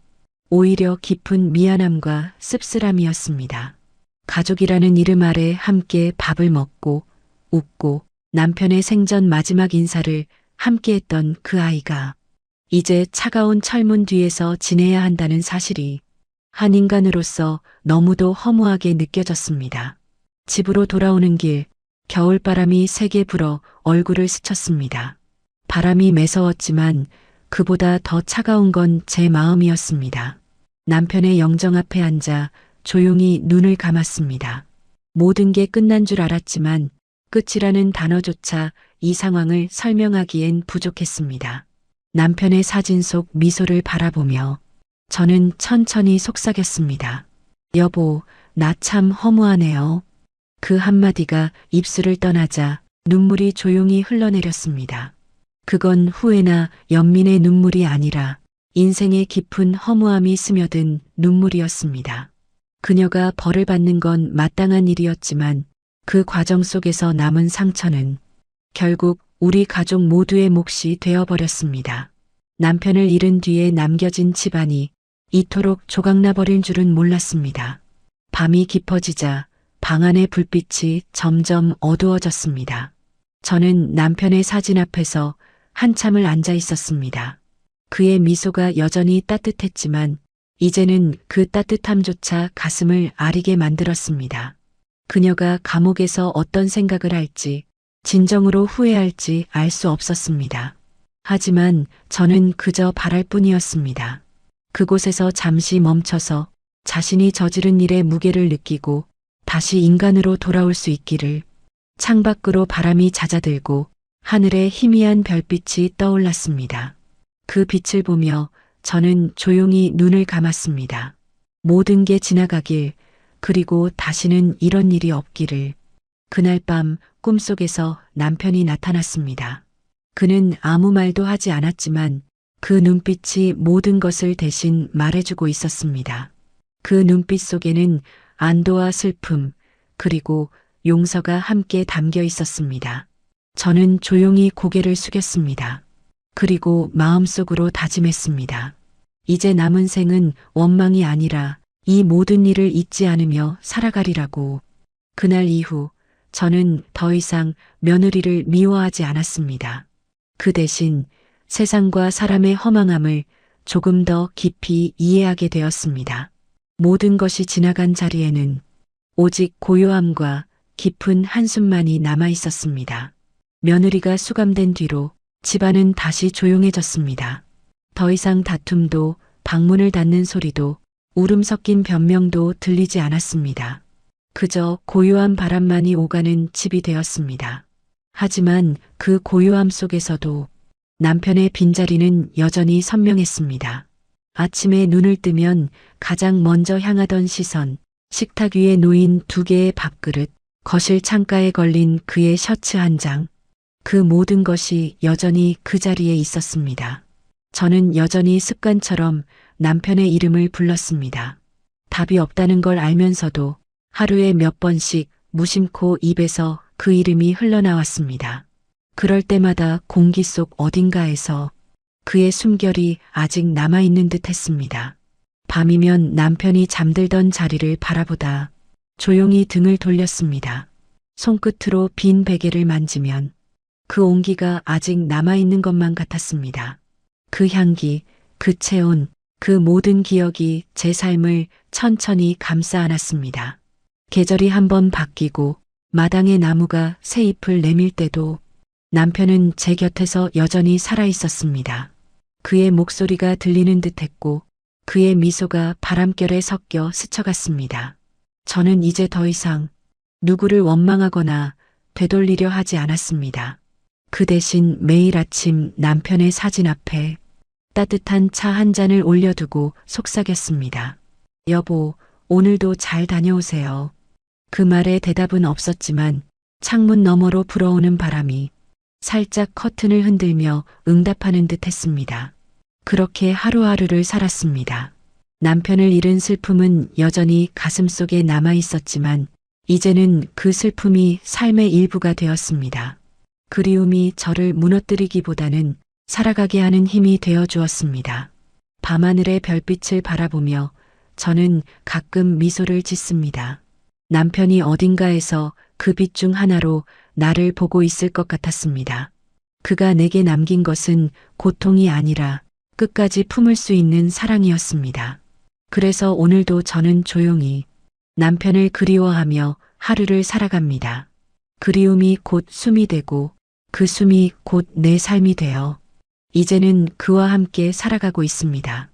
오히려 깊은 미안함과 씁쓸함이었습니다. 가족이라는 이름 아래 함께 밥을 먹고 웃고 남편의 생전 마지막 인사를 함께했던 그 아이가 이제 차가운 철문 뒤에서 지내야 한다는 사실이 한 인간으로서 너무도 허무하게 느껴졌습니다. 집으로 돌아오는 길, 겨울바람이 세게 불어 얼굴을 스쳤습니다. 바람이 매서웠지만 그보다 더 차가운 건 제 마음이었습니다. 남편의 영정 앞에 앉아 조용히 눈을 감았습니다. 모든 게 끝난 줄 알았지만 끝이라는 단어조차 이 상황을 설명하기엔 부족했습니다. 남편의 사진 속 미소를 바라보며 저는 천천히 속삭였습니다. 여보, 나 참 허무하네요. 그 한마디가 입술을 떠나자 눈물이 조용히 흘러내렸습니다. 그건 후회나 연민의 눈물이 아니라 인생의 깊은 허무함이 스며든 눈물이었습니다. 그녀가 벌을 받는 건 마땅한 일이었지만 그 과정 속에서 남은 상처는 결국 우리 가족 모두의 몫이 되어버렸습니다. 남편을 잃은 뒤에 남겨진 집안이 이토록 조각나버릴 줄은 몰랐습니다. 밤이 깊어지자 방 안의 불빛이 점점 어두워졌습니다. 저는 남편의 사진 앞에서 한참을 앉아 있었습니다. 그의 미소가 여전히 따뜻했지만 이제는 그 따뜻함조차 가슴을 아리게 만들었습니다. 그녀가 감옥에서 어떤 생각을 할지, 진정으로 후회할지 알 수 없었습니다. 하지만 저는 그저 바랄 뿐이었습니다. 그곳에서 잠시 멈춰서 자신이 저지른 일의 무게를 느끼고 다시 인간으로 돌아올 수 있기를. 창밖으로 바람이 잦아들고 하늘에 희미한 별빛이 떠올랐습니다. 그 빛을 보며 저는 조용히 눈을 감았습니다. 모든 게 지나가길, 그리고 다시는 이런 일이 없기를. 그날 밤 꿈속에서 남편이 나타났습니다. 그는 아무 말도 하지 않았지만 그 눈빛이 모든 것을 대신 말해주고 있었습니다. 그 눈빛 속에는 안도와 슬픔, 그리고 용서가 함께 담겨 있었습니다. 저는 조용히 고개를 숙였습니다. 그리고 마음속으로 다짐했습니다. 이제 남은 생은 원망이 아니라 이 모든 일을 잊지 않으며 살아가리라고. 그날 이후 저는 더 이상 며느리를 미워하지 않았습니다. 그 대신 세상과 사람의 허망함을 조금 더 깊이 이해하게 되었습니다. 모든 것이 지나간 자리에는 오직 고요함과 깊은 한숨만이 남아 있었습니다. 며느리가 수감된 뒤로 집안은 다시 조용해졌습니다. 더 이상 다툼도, 방문을 닫는 소리도, 울음 섞인 변명도 들리지 않았습니다. 그저 고요한 바람만이 오가는 집이 되었습니다. 하지만 그 고요함 속에서도 남편의 빈자리는 여전히 선명했습니다. 아침에 눈을 뜨면 가장 먼저 향하던 시선, 식탁 위에 놓인 2개의 밥그릇, 거실 창가에 걸린 그의 셔츠 한 장, 그 모든 것이 여전히 그 자리에 있었습니다. 저는 여전히 습관처럼 남편의 이름을 불렀습니다. 답이 없다는 걸 알면서도 하루에 몇 번씩 무심코 입에서 그 이름이 흘러나왔습니다. 그럴 때마다 공기 속 어딘가에서 그의 숨결이 아직 남아있는 듯 했습니다. 밤이면 남편이 잠들던 자리를 바라보다 조용히 등을 돌렸습니다. 손끝으로 빈 베개를 만지면 그 온기가 아직 남아있는 것만 같았습니다. 그 향기, 그 체온, 그 모든 기억이 제 삶을 천천히 감싸 안았습니다. 계절이 한번 바뀌고 마당의 나무가 새 잎을 내밀 때도 남편은 제 곁에서 여전히 살아 있었습니다. 그의 목소리가 들리는 듯했고 그의 미소가 바람결에 섞여 스쳐갔습니다. 저는 이제 더 이상 누구를 원망하거나 되돌리려 하지 않았습니다. 그 대신 매일 아침 남편의 사진 앞에 따뜻한 차 한 잔을 올려두고 속삭였습니다. 여보, 오늘도 잘 다녀오세요. 그 말에 대답은 없었지만 창문 너머로 불어오는 바람이 살짝 커튼을 흔들며 응답하는 듯 했습니다. 그렇게 하루하루를 살았습니다. 남편을 잃은 슬픔은 여전히 가슴속에 남아 있었지만 이제는 그 슬픔이 삶의 일부가 되었습니다. 그리움이 저를 무너뜨리기보다는 살아가게 하는 힘이 되어 주었습니다. 밤하늘의 별빛을 바라보며 저는 가끔 미소를 짓습니다. 남편이 어딘가에서 그 빛 중 하나로 나를 보고 있을 것 같았습니다. 그가 내게 남긴 것은 고통이 아니라 끝까지 품을 수 있는 사랑이었습니다. 그래서 오늘도 저는 조용히 남편을 그리워하며 하루를 살아갑니다. 그리움이 곧 숨이 되고 그 숨이 곧 내 삶이 되어 이제는 그와 함께 살아가고 있습니다.